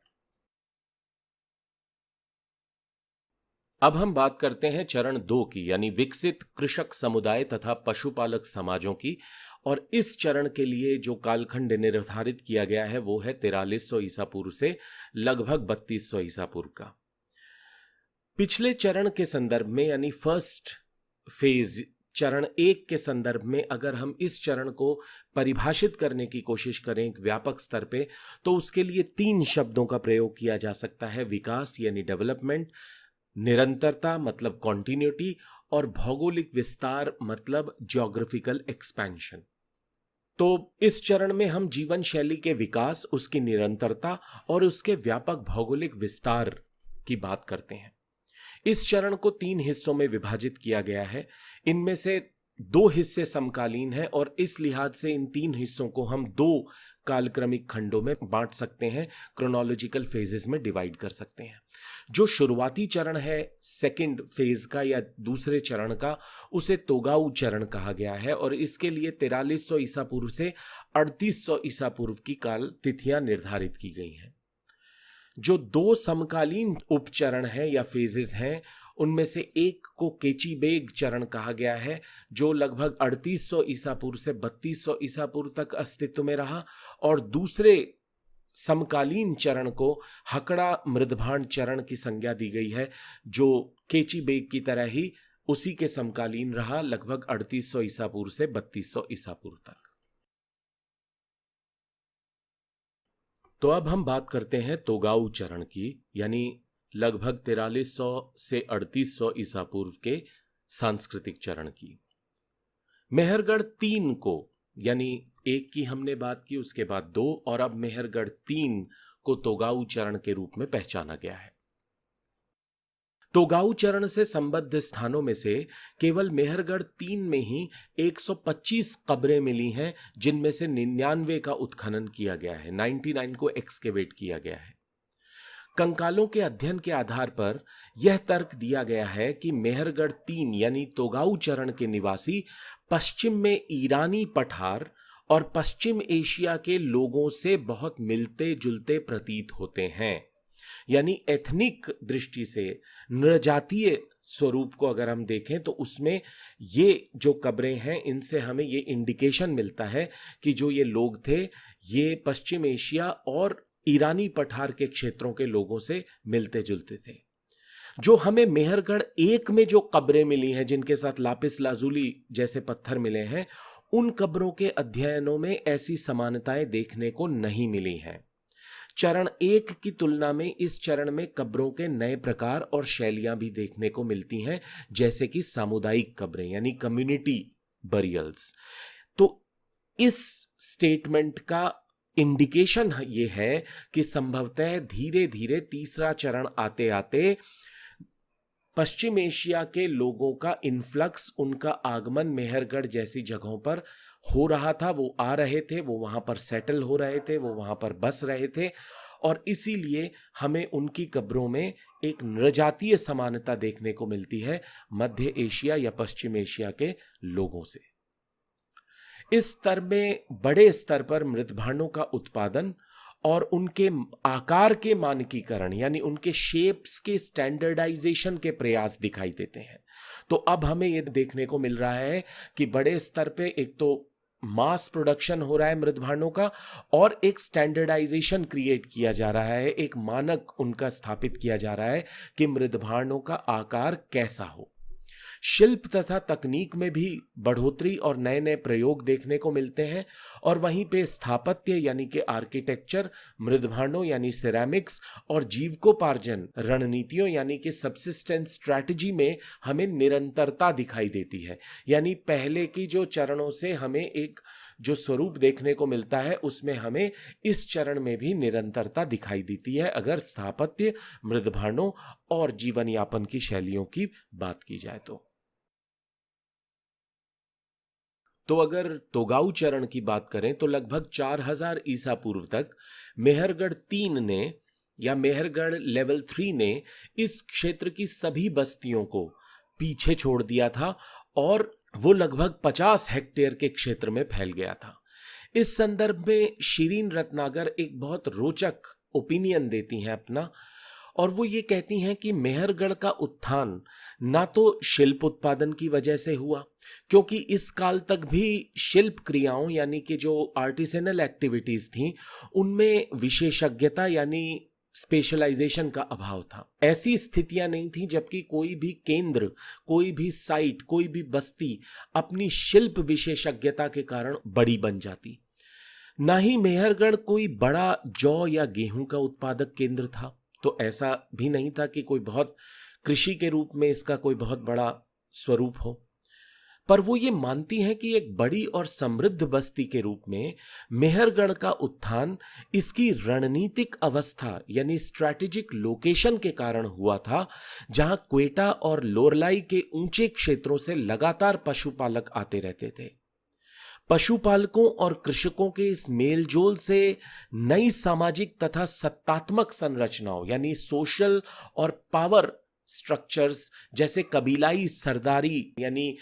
अब हम बात करते हैं चरण 2 की यानी विकसित कृषक समुदाय तथा पशुपालक समाजों की, और इस चरण के लिए जो कालखंड निर्धारित किया गया है वो है 4300 ईसा पूर्व से लगभग 3200 ईसा पूर्व का। पिछले चरण के संदर्भ में यानी फर्स्ट फेज चरण 1 के संदर्भ में अगर हम इस चरण को परिभाषित करने की कोशिश करें एक व्यापक स्तर पे, तो उसके लिए 3 शब्दों का प्रयोग किया जा सकता है: विकास यानी डेवलपमेंट, निरंतरता मतलब कॉन्टिन्यूटी, और भौगोलिक विस्तार मतलब ज्योग्राफिकल एक्सपेंशन। तो इस चरण में हम जीवन शैली के विकास, उसकी निरंतरता और उसके व्यापक भौगोलिक विस्तार की बात करते हैं। इस चरण को 3 हिस्सों में विभाजित किया गया है। इनमें से 2 हिस्से समकालीन हैं और इस लिहाज से इन 3 हिस्सों को हम 2 कालक्रमिक खंडों में बांट सकते हैं, क्रोनोलॉजिकल फेजेस में डिवाइड कर सकते हैं। जो शुरुआती चरण है सेकंड फेज का या दूसरे चरण का, उसे तोगाऊ चरण कहा गया है और इसके लिए 4300 ईसा पूर्व से 3800 ईसा पूर्व की काल तिथियां निर्धारित की गई हैं। जो 2 समकालीन उपचरण हैं या फेजेस हैं, उनमें से एक को केची बेग चरण कहा गया है, जो लगभग 3800 ईसा पूर्व से 3200 ईसा पूर्व तक अस्तित्व में रहा, और दूसरे समकालीन चरण को हकड़ा मृदभांड चरण की संज्ञा दी गई है, जो केची बेग की तरह ही उसी के समकालीन रहा, लगभग 3800 ईसा पूर्व से 3200 ईसा पूर्व तक। तो अब हम बात करते हैं तोगाऊ चरण की, यानी लगभग 4300 से 3800 ईसा पूर्व के सांस्कृतिक चरण की। मेहरगढ़ 3 को, यानी 1 की हमने बात की, उसके बाद 2 और अब मेहरगढ़ 3 को तोगाऊ चरण के रूप में पहचाना गया है। तोगाऊ चरण से संबद्ध स्थानों में से केवल मेहरगढ़ 3 में ही 125 कब्रें मिली हैं, जिनमें से 99 का उत्खनन किया गया है, 99 को एक्सकेवेट किया गया है। कंकालों के अध्ययन के आधार पर यह तर्क दिया गया है कि मेहरगढ़ 3 यानी तोगाऊ चरण के निवासी पश्चिम में ईरानी पठार और पश्चिम एशिया के लोगों से बहुत मिलते जुलते प्रतीत होते हैं। यानी एथनिक दृष्टि से, नृजातीय स्वरूप को अगर हम देखें तो उसमें ये जो कब्रें हैं, इनसे हमें ये इंडिकेशन मिलता है कि जो ये लोग थे ये पश्चिम एशिया और ईरानी पठार के क्षेत्रों के लोगों से मिलते जुलते थे। जो हमें मेहरगढ़ 1 में जो कब्रें मिली हैं, जिनके साथ लापिस लाजुली जैसे पत्थर मिले हैं, उन कब्रों के अध्ययनों में ऐसी समानताएं देखने को नहीं मिली हैं। चरण 1 की तुलना में इस चरण में कब्रों के नए प्रकार और शैलियां भी देखने को मिलती हैं, जैसे कि सामुदायिक कब्रें यानी कम्युनिटी बरियल्स। तो इस स्टेटमेंट का इंडिकेशन ये है कि संभवतः धीरे धीरे तीसरा चरण आते आते पश्चिम एशिया के लोगों का इन्फ्लक्स, उनका आगमन मेहरगढ़ जैसी जगहों पर हो रहा था। वो आ रहे थे, वो वहां पर सेटल हो रहे थे, वो वहां पर बस रहे थे, और इसीलिए हमें उनकी कब्रों में एक नृजातीय समानता देखने को मिलती है मध्य एशिया या पश्चिम एशिया के लोगों से। इस स्तर में बड़े स्तर पर मृतभांडों का उत्पादन और उनके आकार के मानकीकरण यानी उनके शेप्स के स्टैंडर्डाइजेशन के प्रयास दिखाई देते हैं। तो अब हमें यह देखने को मिल रहा है कि बड़े स्तर पे एक तो मास प्रोडक्शन हो रहा है मृतभांडों का, और एक स्टैंडर्डाइजेशन क्रिएट किया जा रहा है, एक मानक उनका स्थापित किया जा रहा है कि मृतभांडों का आकार कैसा हो। शिल्प तथा तकनीक में भी बढ़ोतरी और नए नए प्रयोग देखने को मिलते हैं, और वहीं पे स्थापत्य यानी कि आर्किटेक्चर, मृदभांडों यानी सिरेमिक्स और जीविकोपार्जन रणनीतियों यानी कि सबसिस्टेंस स्ट्रैटेजी में हमें निरंतरता दिखाई देती है। यानी पहले की जो चरणों से हमें एक जो स्वरूप देखने को मिलता है, उसमें हमें इस चरण में भी निरंतरता दिखाई देती है, अगर स्थापत्य, मृदभांडों और जीवन यापन की शैलियों की बात की जाए तो अगर तोगाऊ चरण की बात करें तो लगभग 4000 ईसा पूर्व तक मेहरगढ़ 3 ने या मेहरगढ़ लेवल 3 ने इस क्षेत्र की सभी बस्तियों को पीछे छोड़ दिया था और वो लगभग 50 हेक्टेयर के क्षेत्र में फैल गया था। इस संदर्भ में शिरीन रत्नागर एक बहुत रोचक ओपिनियन देती हैं अपना, और वो ये कहती हैं कि मेहरगढ़ का उत्थान ना तो शिल्प उत्पादन की वजह से हुआ, क्योंकि इस काल तक भी शिल्प क्रियाओं यानी कि जो आर्टिसनल एक्टिविटीज थी उनमें विशेषज्ञता यानी स्पेशलाइजेशन का अभाव था। ऐसी स्थितियां नहीं थी जबकि कोई भी केंद्र, कोई भी साइट, कोई भी बस्ती अपनी शिल्प विशेषज्ञता के कारण बड़ी बन जाती। ना ही मेहरगढ़ कोई बड़ा जौ या गेहूं का उत्पादक केंद्र था, तो ऐसा भी नहीं था कि कोई बहुत कृषि के रूप में इसका कोई बहुत बड़ा स्वरूप हो। पर वो ये मानती हैं कि एक बड़ी और समृद्ध बस्ती के रूप में मेहरगढ़ का उत्थान इसकी रणनीतिक अवस्था यानी स्ट्रैटेजिक लोकेशन के कारण हुआ था, जहां क्वेटा और लोरलाई के ऊंचे क्षेत्रों से लगातार पशुपालक आते रहते थे। पशुपालकों और कृषकों के इस मेलजोल से नई सामाजिक तथा सत्तात्मक संरचनाओं यानी सोशल और पावर स्ट्रक्चर्स जैसे कबीलाई सरदारी यानी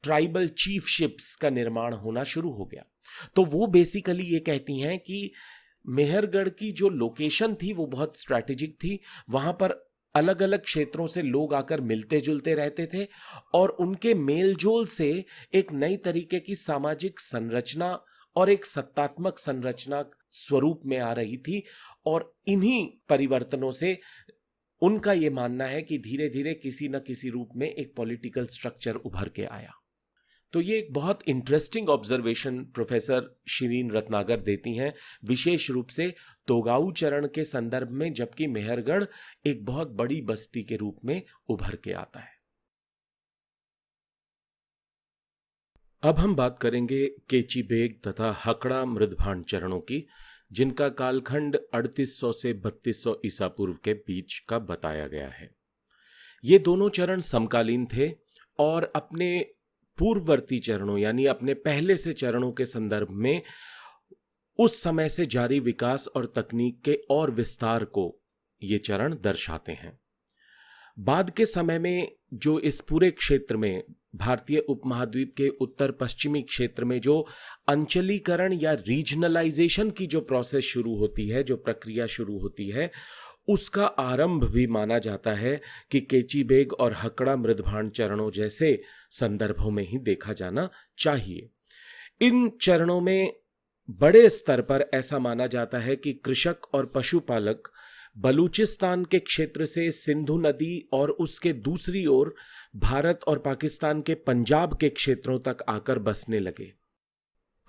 ट्राइबल चीफशिप्स का निर्माण होना शुरू हो गया। तो वो बेसिकली ये कहती हैं कि मेहरगढ़ की जो लोकेशन थी वो बहुत स्ट्रैटेजिक थी, वहां पर अलग अलग क्षेत्रों से लोग आकर मिलते जुलते रहते थे और उनके मेलजोल से एक नई तरीके की सामाजिक संरचना और एक सत्तात्मक संरचना स्वरूप में आ रही थी। और इन्हीं परिवर्तनों से उनका यह मानना है कि धीरे धीरे किसी न किसी रूप में एक पॉलिटिकल स्ट्रक्चर उभर के आया। तो ये एक बहुत इंटरेस्टिंग ऑब्जर्वेशन प्रोफेसर शिरीन रत्नागर देती हैं, विशेष रूप से तोगाऊ चरण के संदर्भ में, जबकि मेहरगढ़ एक बहुत बड़ी बस्ती के रूप में उभर के आता है। अब हम बात करेंगे केची बेग तथा हकड़ा मृदभांड चरणों की, जिनका कालखंड 3800 से 3200 ईसा पूर्व के बीच का बताया गया है। ये दोनों चरण समकालीन थे और अपने पूर्ववर्ती चरणों यानी अपने पहले से चरणों के संदर्भ में उस समय से जारी विकास और तकनीक के और विस्तार को ये चरण दर्शाते हैं। बाद के समय में जो इस पूरे क्षेत्र में भारतीय उपमहाद्वीप के उत्तर पश्चिमी क्षेत्र में जो अंचलीकरण या रीजनलाइजेशन की जो प्रोसेस शुरू होती है, जो प्रक्रिया शुरू होती है, उसका आरंभ भी माना जाता है कि केची बेग और हकड़ा मृदभांड चरणों जैसे संदर्भों में ही देखा जाना चाहिए। इन चरणों में बड़े स्तर पर ऐसा माना जाता है कि कृषक और पशुपालक बलूचिस्तान के क्षेत्र से सिंधु नदी और उसके दूसरी ओर भारत और पाकिस्तान के पंजाब के क्षेत्रों तक आकर बसने लगे।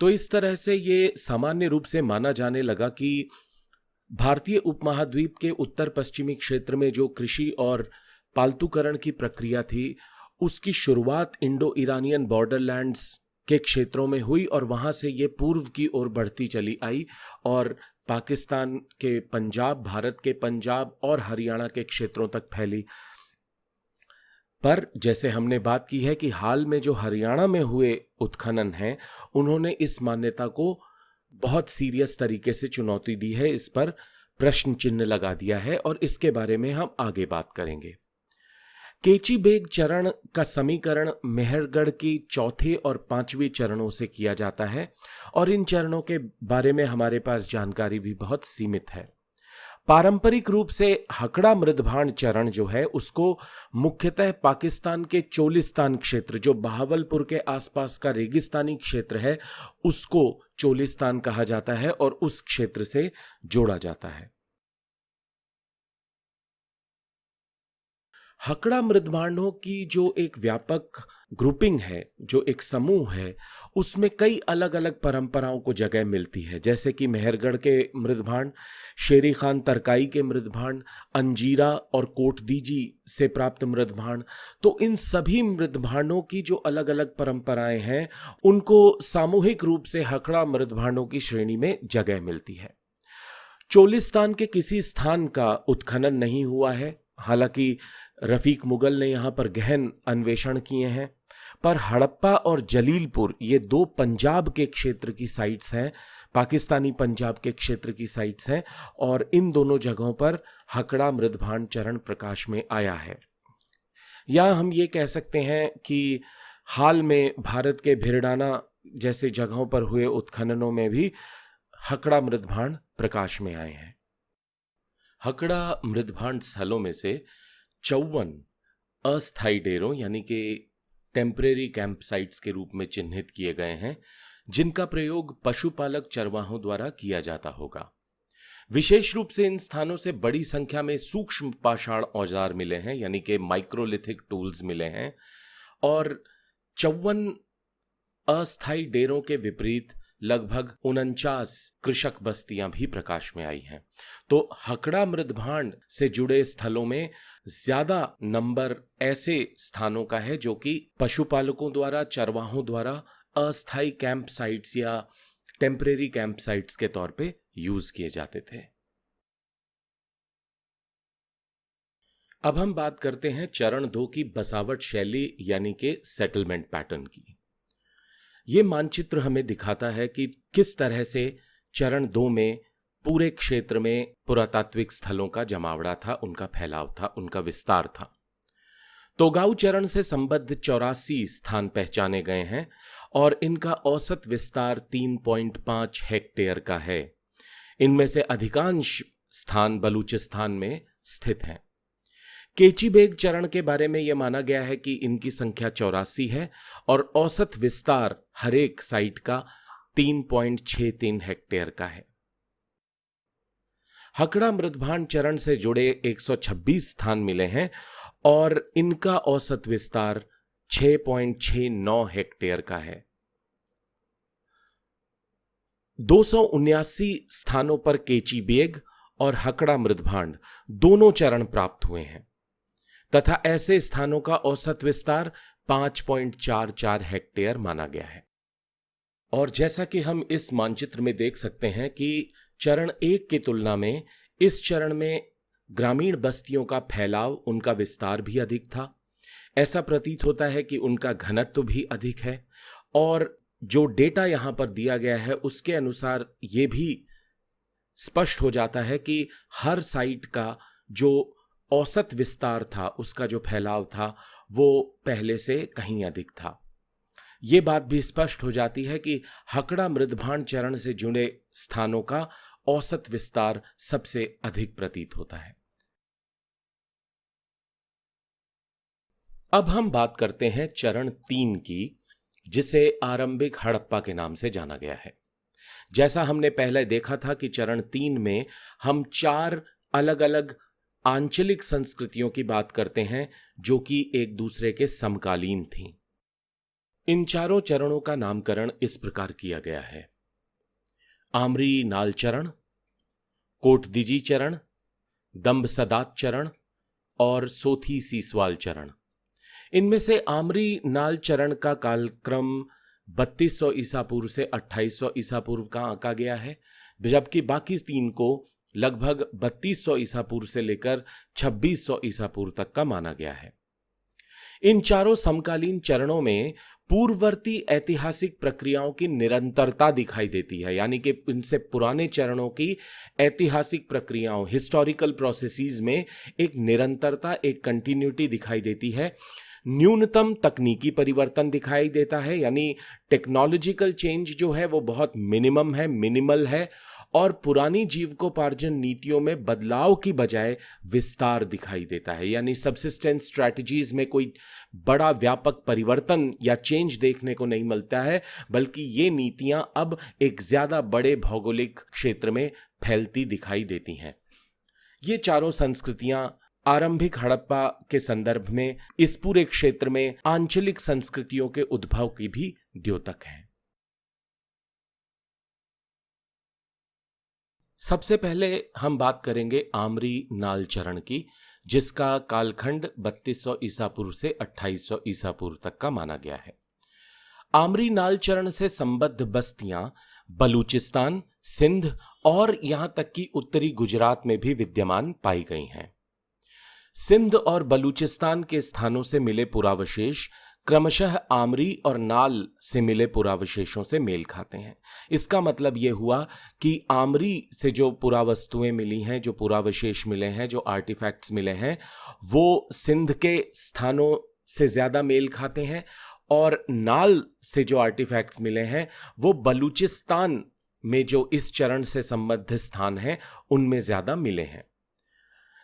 तो इस तरह से ये सामान्य रूप से माना जाने लगा कि भारतीय उपमहाद्वीप के उत्तर पश्चिमी क्षेत्र में जो कृषि और पालतूकरण की प्रक्रिया थी, उसकी शुरुआत इंडो ईरानियन बॉर्डरलैंड्स के क्षेत्रों में हुई और वहां से ये पूर्व की ओर बढ़ती चली आई और पाकिस्तान के पंजाब, भारत के पंजाब और हरियाणा के क्षेत्रों तक फैली। पर जैसे हमने बात की है कि हाल में जो हरियाणा में हुए उत्खनन हैं, उन्होंने इस मान्यता को बहुत सीरियस तरीके से चुनौती दी है, इस पर प्रश्न चिन्ह लगा दिया है और इसके बारे में हम आगे बात करेंगे। केची बेग चरण का समीकरण मेहरगढ़ की चौथे और पांचवें चरणों से किया जाता है और इन चरणों के बारे में हमारे पास जानकारी भी बहुत सीमित है। पारंपरिक रूप से हकड़ा मृदभांड चरण जो है उसको मुख्यतः पाकिस्तान के चोलिस्तान क्षेत्र, जो बहावलपुर के आसपास का रेगिस्तानी क्षेत्र है, उसको चोलिस्तान कहा जाता है और उस क्षेत्र से जोड़ा जाता है। हकड़ा मृदभांडों की जो एक व्यापक ग्रुपिंग है, जो एक समूह है, उसमें कई अलग अलग परंपराओं को जगह मिलती है, जैसे कि मेहरगढ़ के मृदभांड, शेरी खान तरकाई के मृदभांड, अंजीरा और कोटदीजी से प्राप्त मृदभांड। तो इन सभी मृदभांडों की जो अलग अलग परंपराएं हैं, उनको सामूहिक रूप से हकड़ा मृदभांडों की श्रेणी में जगह मिलती है। चोलिस्तान के किसी स्थान का उत्खनन नहीं हुआ है, हालांकि रफीक मुगल ने यहाँ पर गहन अन्वेषण किए हैं, पर हड़प्पा और जलीलपुर ये दो पंजाब के क्षेत्र की साइट्स हैं, पाकिस्तानी पंजाब के क्षेत्र की साइट्स हैं और इन दोनों जगहों पर हकड़ा मृदभांड चरण प्रकाश में आया है। या हम ये कह सकते हैं कि हाल में भारत के भिरडाना जैसे जगहों पर हुए उत्खननों में भी हकड़ा मृदभांड प्रकाश में आए हैं। हकड़ा मृदभांड स्थलों में से 54 अस्थायी डेरों यानी कि टेम्परेरी कैंप साइट्स के रूप में चिन्हित किए गए हैं, जिनका प्रयोग पशुपालक चरवाहों द्वारा किया जाता होगा। विशेष रूप से इन स्थानों से बड़ी संख्या में सूक्ष्म पाषाण औजार मिले हैं, यानी कि माइक्रोलिथिक टूल्स मिले हैं। और 54 अस्थायी डेरों के विपरीत लगभग 49 कृषक बस्तियां भी प्रकाश में आई हैं। तो हकड़ा मृदभांड से जुड़े स्थलों में ज्यादा नंबर ऐसे स्थानों का है जो कि पशुपालकों द्वारा, चरवाहों द्वारा अस्थायी कैंप साइट्स या टेम्परेरी कैंप साइट्स के तौर पे यूज किए जाते थे। अब हम बात करते हैं चरण 2 की बसावट शैली यानी कि सेटलमेंट पैटर्न की। यह मानचित्र हमें दिखाता है कि किस तरह से चरण 2 में पूरे क्षेत्र में पुरातात्विक स्थलों का जमावड़ा था, उनका फैलाव था, उनका विस्तार था। तोगाऊ चरण से संबद्ध 84 स्थान पहचाने गए हैं और इनका औसत विस्तार 3.5 हेक्टेयर का है। इनमें से अधिकांश स्थान बलूचिस्तान में स्थित हैं। केचीबेग चरण के बारे में यह माना गया है कि इनकी संख्या 84 है और औसत विस्तार हरेक साइट का 3.63 हेक्टेयर का है। हकड़ा मृदभांड चरण से जुड़े 126 स्थान मिले हैं और इनका औसत विस्तार 6.69 हेक्टेयर का है। 279 स्थानों पर केचीबेग और हकड़ा मृदभांड दोनों चरण प्राप्त हुए हैं तथा ऐसे स्थानों का औसत विस्तार 5.44 हेक्टेयर माना गया है। और जैसा कि हम इस मानचित्र में देख सकते हैं कि चरण 1 की तुलना में इस चरण में ग्रामीण बस्तियों का फैलाव, उनका विस्तार भी अधिक था। ऐसा प्रतीत होता है कि उनका घनत्व भी अधिक है और जो डेटा यहां पर दिया गया है उसके अनुसार यह भी स्पष्ट हो जाता है कि हर साइट का जो औसत विस्तार था, उसका जो फैलाव था, वो पहले से कहीं अधिक था। ये बात भी स्पष्ट हो जाती है कि हकड़ा मृदभांड चरण से जुड़े स्थानों का औसत विस्तार सबसे अधिक प्रतीत होता है। अब हम बात करते हैं चरण 3 की, जिसे आरंभिक हड़प्पा के नाम से जाना गया है। जैसा हमने पहले देखा था कि चरण 3 में हम 4 अलग अलग आंचलिक संस्कृतियों की बात करते हैं जो कि एक दूसरे के समकालीन थीं। इन चारों चरणों का नामकरण इस प्रकार किया गया है: आमरी नाल चरण, कोटदिजी चरण, दम्बसदात चरण और सोथी सीसवाल चरण। इनमें से आमरी नाल चरण का कालक्रम 3200 ईसा पूर्व से 2800 ईसा पूर्व का आंका गया है, जबकि बाकी 3 को लगभग 3200 ईसा पूर्व से लेकर 2600 ईसा पूर्व तक का माना गया है। इन चारों समकालीन चरणों में पूर्ववर्ती ऐतिहासिक प्रक्रियाओं की निरंतरता दिखाई देती है, यानी कि इनसे पुराने चरणों की ऐतिहासिक प्रक्रियाओं, हिस्टोरिकल प्रोसेसेस में एक निरंतरता, एक कंटिन्यूटी दिखाई देती है। न्यूनतम तकनीकी परिवर्तन दिखाई देता है, यानी टेक्नोलॉजिकल चेंज जो है वो बहुत मिनिमम है, मिनिमल है, और पुरानी जीविकोपार्जन नीतियों में बदलाव की बजाय विस्तार दिखाई देता है, यानी सब्सिस्टेंस स्ट्रैटेजीज में कोई बड़ा व्यापक परिवर्तन या चेंज देखने को नहीं मिलता है, बल्कि ये नीतियां अब एक ज्यादा बड़े भौगोलिक क्षेत्र में फैलती दिखाई देती हैं। ये चारों संस्कृतियां आरंभिक हड़प्पा के संदर्भ में इस पूरे क्षेत्र में आंचलिक संस्कृतियों के उद्भव की भी द्योतक हैं। सबसे पहले हम बात करेंगे आमरी नाल चरण की, जिसका कालखंड 3200 ईसा पूर्व से 2800 ईसा पूर्व तक का माना गया है। आमरी नाल चरण से संबद्ध बस्तियां बलूचिस्तान, सिंध और यहां तक कि उत्तरी गुजरात में भी विद्यमान पाई गई हैं। सिंध और बलूचिस्तान के स्थानों से मिले पुरावशेष क्रमशः आमरी और नाल से मिले पुरावशेषों से मेल खाते हैं। इसका मतलब यह हुआ कि आमरी से जो पुरावस्तुएं मिली हैं, जो पुरावशेष मिले हैं, जो आर्टिफैक्ट्स मिले हैं, वो सिंध के स्थानों से ज्यादा मेल खाते हैं, और नाल से जो आर्टिफैक्ट्स मिले हैं वो बलूचिस्तान में जो इस चरण से संबद्ध स्थान हैं उनमें ज्यादा मिले हैं।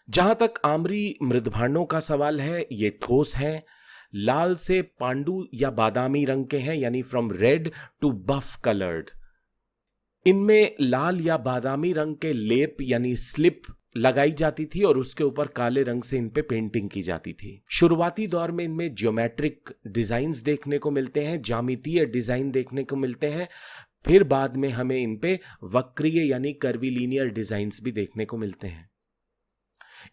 जहां तक आम्री मृदभांडों का सवाल है, ये ठोस हैं, लाल से पांडु या बादामी रंग के हैं, यानी from red to buff coloured. इनमें लाल या बादामी रंग के लेप यानी स्लिप लगाई जाती थी और उसके ऊपर काले रंग से इन पे पेंटिंग की जाती थी। शुरुआती दौर में इनमें ज्योमेट्रिक डिजाइन्स देखने को मिलते हैं, ज्यामितीय डिजाइन देखने को मिलते हैं। फिर बाद में हमें इन पे वक्रीय यानी कर्वीलिनियर डिजाइन्स भी देखने को मिलते हैं।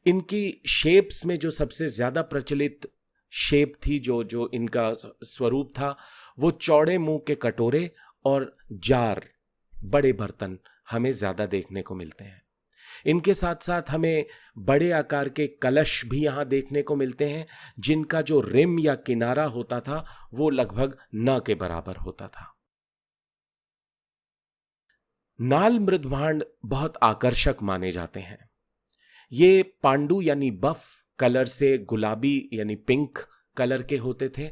इनकी शेप्स में जो सबसे ज्यादा प्रचलित शेप थी, जो इनका स्वरूप था, वो चौड़े मुंह के कटोरे और जार, बड़े बर्तन हमें ज्यादा देखने को मिलते हैं। इनके साथ साथ हमें बड़े आकार के कलश भी यहां देखने को मिलते हैं, जिनका जो रिम या किनारा होता था वो लगभग न के बराबर होता था। नाल मृदभांड बहुत आकर्षक माने जाते हैं। ये पांडु यानी बफ कलर से गुलाबी यानी पिंक कलर के होते थे।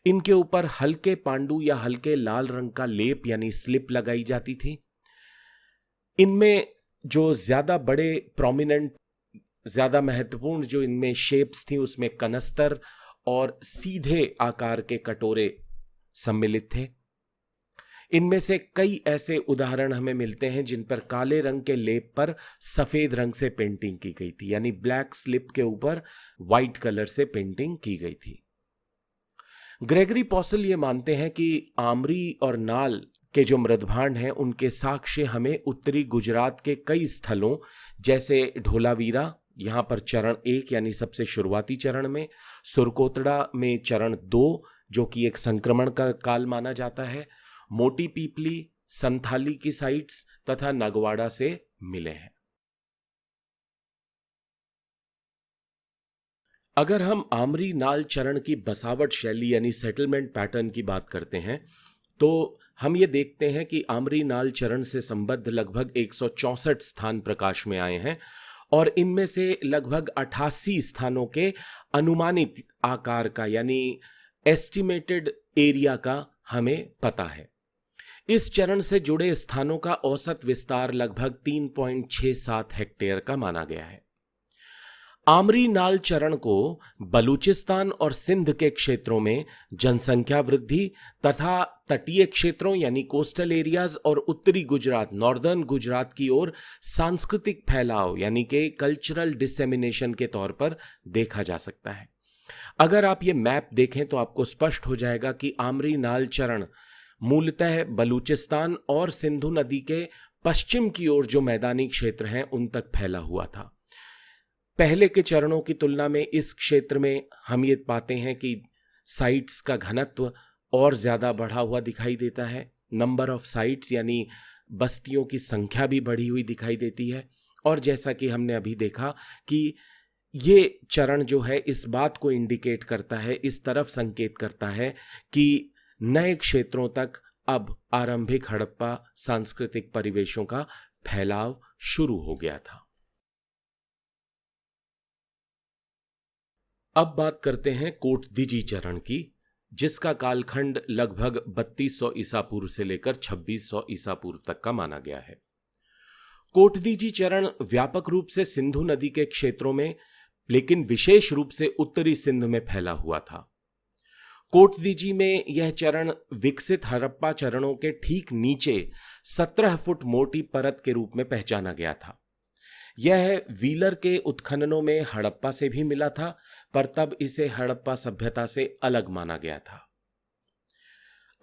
इनके ऊपर हल्के पांडु या हल्के लाल रंग का लेप यानी स्लिप लगाई जाती थी। इनमें जो ज्यादा बड़े प्रोमिनेंट, ज्यादा महत्वपूर्ण जो इनमें शेप्स थी, उसमें कनस्तर और सीधे आकार के कटोरे सम्मिलित थे। इनमें से कई ऐसे उदाहरण हमें मिलते हैं जिन पर काले रंग के लेप पर सफेद रंग से पेंटिंग की गई थी, यानी ब्लैक स्लिप के ऊपर व्हाइट कलर से पेंटिंग की गई थी। ग्रेगरी पॉसल ये मानते हैं कि आमरी और नाल के जो मृदभांड हैं उनके साक्ष्य हमें उत्तरी गुजरात के कई स्थलों जैसे ढोलावीरा, यहां पर चरण 1 यानी सबसे शुरुआती चरण में, सुरकोतड़ा में चरण 2 जो कि एक संक्रमण का काल माना जाता है, मोटी पीपली, संथाली की साइट्स तथा नगवाड़ा से मिले हैं। अगर हम आमरी नाल चरण की बसावट शैली यानी सेटलमेंट पैटर्न की बात करते हैं तो हम ये देखते हैं कि आमरी नाल चरण से संबद्ध लगभग 164 स्थान प्रकाश में आए हैं और इनमें से लगभग 88 स्थानों के अनुमानित आकार का यानी एस्टिमेटेड एरिया का हमें पता है। इस चरण से जुड़े स्थानों का औसत विस्तार लगभग 3.67 हेक्टेयर का माना गया है। आमरी नाल चरण को बलूचिस्तान और सिंध के क्षेत्रों में जनसंख्या वृद्धि तथा तटीय क्षेत्रों यानी कोस्टल एरियाज और उत्तरी गुजरात, नॉर्दर्न गुजरात की ओर सांस्कृतिक फैलाव यानी कि कल्चरल डिसेमिनेशन के तौर पर देखा जा सकता है। अगर आप ये मैप देखें तो आपको स्पष्ट हो जाएगा कि आमरी नाल चरण मूलतः बलूचिस्तान और सिंधु नदी के पश्चिम की ओर जो मैदानी क्षेत्र हैं उन तक फैला हुआ था। पहले के चरणों की तुलना में इस क्षेत्र में हम ये पाते हैं कि साइट्स का घनत्व और ज्यादा बढ़ा हुआ दिखाई देता है। नंबर ऑफ साइट्स यानी बस्तियों की संख्या भी बढ़ी हुई दिखाई देती है। और जैसा कि हमने अभी देखा कि ये चरण जो है इस बात को इंडिकेट करता है, इस तरफ संकेत करता है कि नए क्षेत्रों तक अब आरंभिक हड़प्पा सांस्कृतिक परिवेशों का फैलाव शुरू हो गया था। अब बात करते हैं कोटदीजी चरण की, जिसका कालखंड लगभग 3200 ईसा पूर्व से लेकर 2600 ईसा पूर्व तक का माना गया है। कोटदीजी चरण व्यापक रूप से सिंधु नदी के क्षेत्रों में, लेकिन विशेष रूप से उत्तरी सिंध में फैला हुआ था। कोटदीजी में यह चरण विकसित हड़प्पा चरणों के ठीक नीचे 17 फुट मोटी परत के रूप में पहचाना गया था। यह व्हीलर के उत्खननों में हड़प्पा से भी मिला था, पर तब इसे हड़प्पा सभ्यता से अलग माना गया था।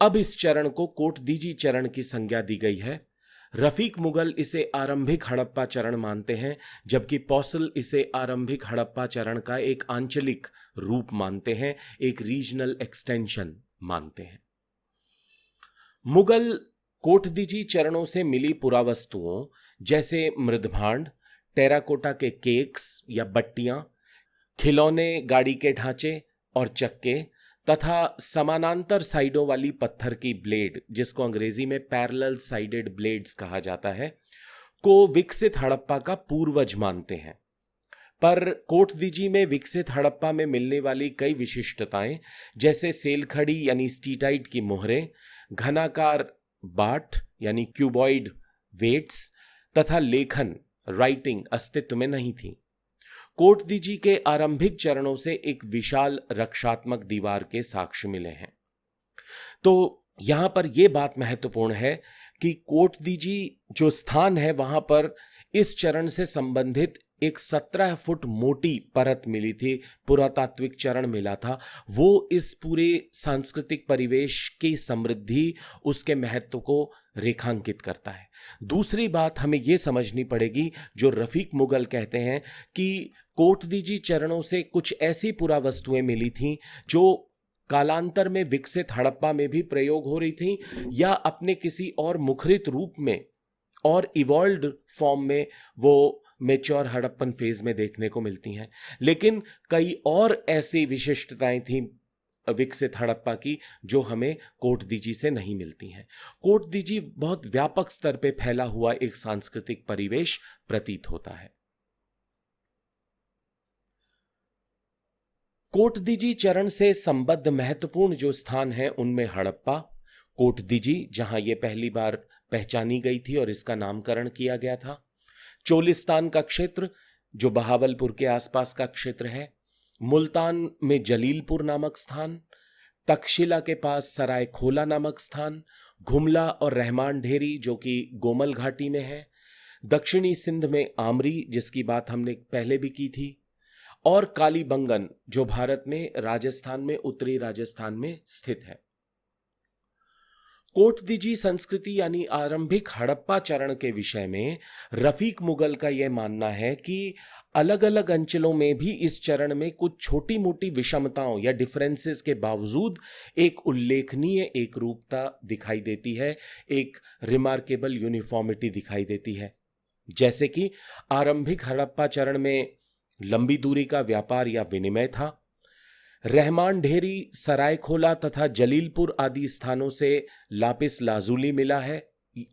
अब इस चरण को कोटदीजी चरण की संज्ञा दी गई है। रफीक मुगल इसे आरंभिक हड़प्पा चरण मानते हैं, जबकि पॉसल इसे आरंभिक हड़प्पा चरण का एक आंचलिक रूप मानते हैं, एक रीजनल एक्सटेंशन मानते हैं। मुगल कोटदीजी चरणों से मिली पुरावस्तुओं जैसे मृदभांड, टेराकोटा के केक्स या बट्टियां, खिलौने, गाड़ी के ढांचे और चक्के तथा समानांतर साइडों वाली पत्थर की ब्लेड, जिसको अंग्रेजी में पैरेलल साइडेड ब्लेड्स कहा जाता है, को विकसित हड़प्पा का पूर्वज मानते हैं। पर कोटदीजी में विकसित हड़प्पा में मिलने वाली कई विशिष्टताएं जैसे सेलखड़ी यानी स्टीटाइट की मोहरें, घनाकार बाट यानी क्यूबॉइड वेट्स तथा लेखन राइटिंग अस्तित्व में नहीं थी। कोटदीजी के आरंभिक चरणों से एक विशाल रक्षात्मक दीवार के साक्ष्य मिले हैं। तो यहां पर यह बात महत्वपूर्ण है कि कोटदीजी जो स्थान है वहां पर इस चरण से संबंधित एक 17 फुट मोटी परत मिली थी, पुरातात्विक चरण मिला था। वो इस पूरे सांस्कृतिक परिवेश की समृद्धि, उसके महत्व को रेखांकित करता है। दूसरी बात हमें यह समझनी पड़ेगी, जो रफीक मुगल कहते हैं कि कोटदीजी चरणों से कुछ ऐसी पुरावस्तुएं मिली थीं जो कालांतर में विकसित हड़प्पा में भी प्रयोग हो रही थी, या अपने किसी और मुखरित रूप में और इवॉल्व्ड फॉर्म में वो मेच्योर हड़प्पन फेज में देखने को मिलती हैं। लेकिन कई और ऐसी विशिष्टताएं थीं विकसित हड़प्पा की जो हमें कोटदीजी से नहीं मिलती हैं। कोटदीजी बहुत व्यापक स्तर पे फैला हुआ एक सांस्कृतिक परिवेश प्रतीत होता है। कोटदीजी चरण से संबद्ध महत्वपूर्ण जो स्थान है उनमें हड़प्पा, कोटदीजी जहां यह पहली बार पहचानी गई थी और इसका नामकरण किया गया था, चोलिस्तान का क्षेत्र जो बहावलपुर के आसपास का क्षेत्र है, मुल्तान में जलीलपुर नामक स्थान, तक्षशिला के पास सरायखोला नामक स्थान, घुमला और रहमान ढेरी जो कि गोमल घाटी में है, दक्षिणी सिंध में आमरी जिसकी बात हमने पहले भी की थी, और कालीबंगन जो भारत में राजस्थान में उत्तरी राजस्थान में स्थित है। कोटदीजी संस्कृति यानी आरंभिक हड़प्पा चरण के विषय में रफीक मुगल का यह मानना है कि अलग अलग अंचलों में भी इस चरण में कुछ छोटी मोटी विषमताओं या डिफरेंसेस के बावजूद एक उल्लेखनीय एकरूपता दिखाई देती है, एक रिमार्केबल यूनिफॉर्मिटी दिखाई देती है। जैसे कि आरंभिक हड़प्पा चरण में लंबी दूरी का व्यापार या विनिमय था। रहमान ढेरी, सरायखोला तथा जलीलपुर आदि स्थानों से लापिस लाजुली मिला है,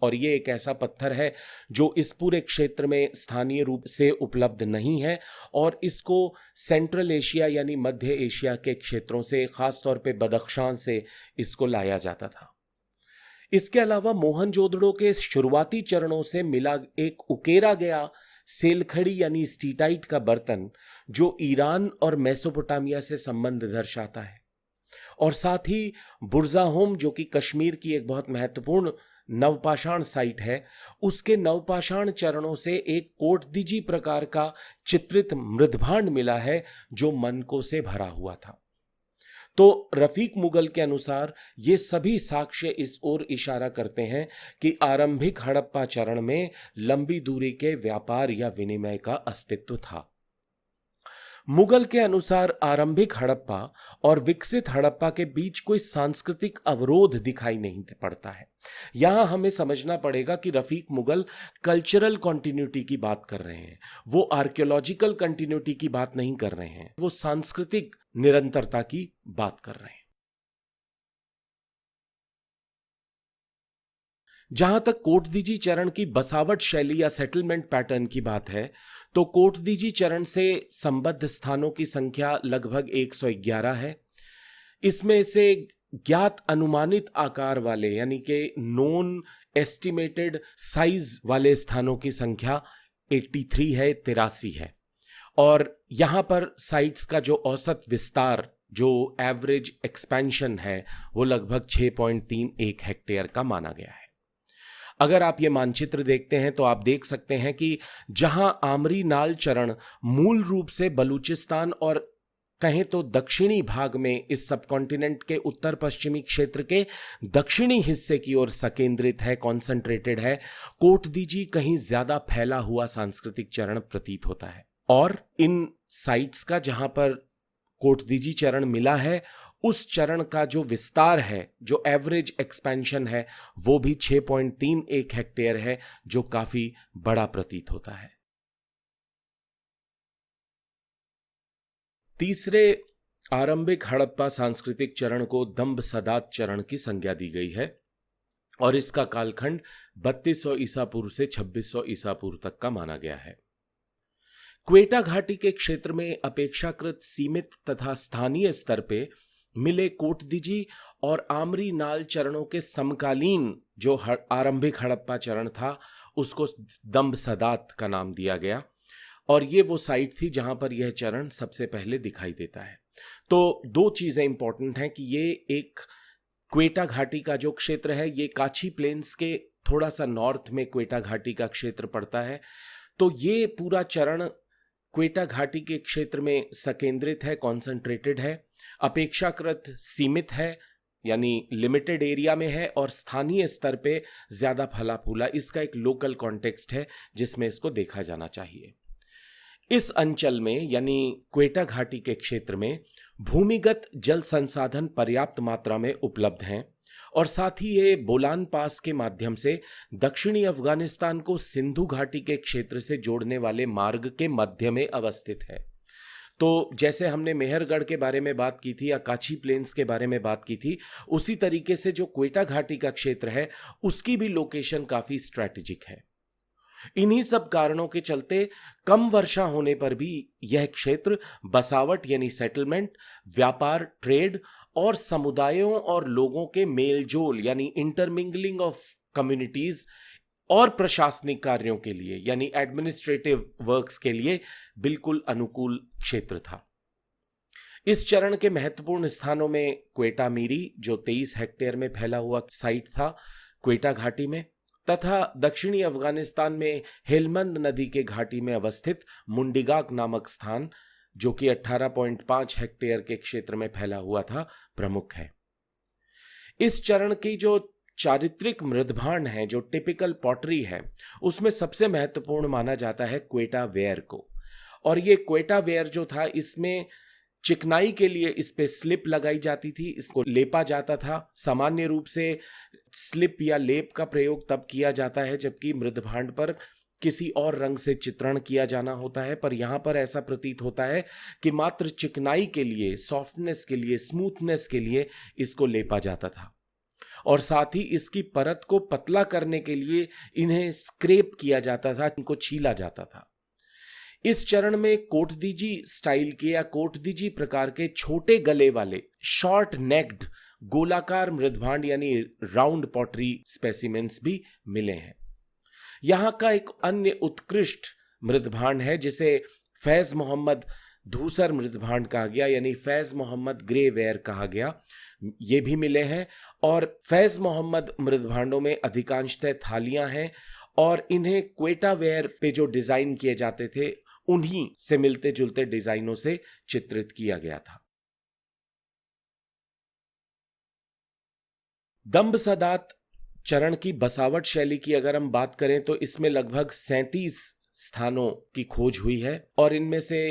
और ये एक ऐसा पत्थर है जो इस पूरे क्षेत्र में स्थानीय रूप से उपलब्ध नहीं है, और इसको सेंट्रल एशिया यानी मध्य एशिया के क्षेत्रों से, खासतौर पे बदख्शां से इसको लाया जाता था। इसके अलावा मोहनजोदड़ो के शुरुआती चरणों से मिला एक उकेरा गया सेलखड़ी यानी स्टीटाइट का बर्तन जो ईरान और मेसोपोटामिया से संबंध दर्शाता है, और साथ ही बुर्जाहोम जो कि कश्मीर की एक बहुत महत्वपूर्ण नवपाषाण साइट है, उसके नवपाषाण चरणों से एक कोटदीजी प्रकार का चित्रित मृदभांड मिला है जो मनकों से भरा हुआ था। तो रफीक मुगल के अनुसार ये सभी साक्ष्य इस ओर इशारा करते हैं कि आरंभिक हड़प्पा चरण में लंबी दूरी के व्यापार या विनिमय का अस्तित्व था। मुगल के अनुसार आरंभिक हड़प्पा और विकसित हड़प्पा के बीच कोई सांस्कृतिक अवरोध दिखाई नहीं पड़ता है। यहां हमें समझना पड़ेगा कि रफीक मुगल कल्चरल कॉन्टिन्यूटी की बात कर रहे हैं, वो आर्कियोलॉजिकल कंटिन्यूटी की बात नहीं कर रहे हैं, वो सांस्कृतिक निरंतरता की बात कर रहे हैं। जहां तक कोटदीजी चरण की बसावट शैली या सेटलमेंट पैटर्न की बात है, तो कोटदीजी चरण से संबद्ध स्थानों की संख्या लगभग 111 है। इसमें से ज्ञात अनुमानित आकार वाले यानी कि नोन एस्टिमेटेड साइज वाले स्थानों की संख्या 83 है, 83 है। और यहां पर साइट्स का जो औसत विस्तार, जो एवरेज एक्सपेंशन है, वो लगभग 6.31 हेक्टेयर का माना गया है। अगर आप ये मानचित्र देखते हैं तो आप देख सकते हैं कि जहां आमरी नाल चरण मूल रूप से बलूचिस्तान और कहें तो दक्षिणी भाग में इस सबकॉन्टिनेंट के उत्तर पश्चिमी क्षेत्र के दक्षिणी हिस्से की ओर संकेंद्रित है, कॉन्सेंट्रेटेड है, कोटदीजी कहीं ज्यादा फैला हुआ सांस्कृतिक चरण प्रतीत होता है। और इन साइट्स का जहां पर कोटदीजी चरण मिला है, उस चरण का जो विस्तार है, जो एवरेज एक्सपेंशन है, वो भी 6.31 हेक्टेयर है, जो काफी बड़ा प्रतीत होता है। तीसरे आरंभिक हड़प्पा सांस्कृतिक चरण को दम्ब सदात चरण की संज्ञा दी गई है, और इसका कालखंड 3200 ईसा पूर्व से 2600 ईसा पूर्व तक का माना गया है। क्वेटा घाटी के क्षेत्र में अपेक्षाकृत सीमित तथा स्थानीय स्तर पे मिले कोटदीजी और आमरी नाल चरणों के समकालीन जो आरंभिक हड़प्पा चरण था, उसको दम्ब सदात का नाम दिया गया। और ये वो साइट थी जहां पर यह चरण सबसे पहले दिखाई देता है। तो दो चीजें इंपॉर्टेंट हैं कि ये एक क्वेटा घाटी का जो क्षेत्र है, ये काची प्लेन्स के थोड़ा सा नॉर्थ में क्वेटा घाटी का क्षेत्र पड़ता है। तो ये पूरा चरण क्वेटा घाटी के क्षेत्र में संकेंद्रित है, कॉन्सेंट्रेटेड है, अपेक्षाकृत सीमित है यानी लिमिटेड एरिया में है, और स्थानीय स्तर पे ज्यादा फला फूला, इसका एक लोकल कॉन्टेक्स्ट है जिसमें इसको देखा जाना चाहिए। इस अंचल में यानी क्वेटा घाटी के क्षेत्र में भूमिगत जल संसाधन पर्याप्त मात्रा में उपलब्ध हैं, और साथ ही ये बोलान पास के माध्यम से दक्षिणी अफगानिस्तान को सिंधु घाटी के क्षेत्र से जोड़ने वाले मार्ग के मध्य में अवस्थित है। तो जैसे हमने मेहरगढ़ के बारे में बात की थी या काची प्लेन्स के बारे में बात की थी, उसी तरीके से जो क्वेटा घाटी का क्षेत्र है उसकी भी लोकेशन काफी स्ट्रैटेजिक है। इन्हीं सब कारणों के चलते कम वर्षा होने पर भी यह क्षेत्र बसावट यानी सेटलमेंट, व्यापार, ट्रेड और समुदायों और लोगों के मेलजोल यानी इंटरमिंगलिंग ऑफ कम्युनिटीज और प्रशासनिक कार्यों के लिए यानी एडमिनिस्ट्रेटिव वर्क्स के लिए बिल्कुल अनुकूल क्षेत्र था। इस चरण के महत्वपूर्ण स्थानों में क्वेटा मीरी जो 23 हेक्टेयर में फैला हुआ साइट था क्वेटा घाटी में, तथा दक्षिणी अफगानिस्तान में हेलमंद नदी के घाटी में अवस्थित मुंडिगाक नामक स्थान जो कि 18.5 हेक्टेयर के क्षेत्र में फैला हुआ था, प्रमुख है। इस चरण की जो चारित्रिक मृदभांड है, जो टिपिकल पॉटरी है, उसमें सबसे महत्वपूर्ण माना जाता है क्वेटा वेयर को। और ये क्वेटा वेयर जो था, इसमें चिकनाई के लिए इस पे स्लिप लगाई जाती थी, इसको लेपा जाता था। सामान्य रूप से स्लिप या लेप का प्रयोग तब किया जाता है जबकि मृदभांड पर किसी और रंग से चित्रण किया जाना होता है, पर यहां पर ऐसा प्रतीत होता है कि मात्र चिकनाई के लिए, सॉफ्टनेस के लिए, स्मूथनेस के लिए इसको लेपा जाता था, और साथ ही इसकी परत को पतला करने के लिए इन्हें स्क्रेप किया जाता था, इनको छीला जाता था। इस चरण में कोटदीजी स्टाइल के या कोटदीजी प्रकार के छोटे गले वाले शॉर्ट नेक्ड गोलाकार मृदभांड यानी राउंड पॉटरी स्पेसिमेंस भी मिले हैं। यहां का एक अन्य उत्कृष्ट मृदभांड है जिसे फैज मोहम्मद धूसर मृदभांड कहा गया यानी फैज मोहम्मद ग्रे वेयर कहा गया, ये भी मिले हैं। और फैज मोहम्मद मृदभांडों में अधिकांशतः थालियां हैं, और इन्हें क्वेटा वेयर पे जो डिजाइन किए जाते थे उन्हीं से मिलते जुलते डिजाइनों से चित्रित किया गया था। दम्ब सदात चरण की बसावट शैली की अगर हम बात करें तो इसमें लगभग 37 स्थानों की खोज हुई है, और इनमें से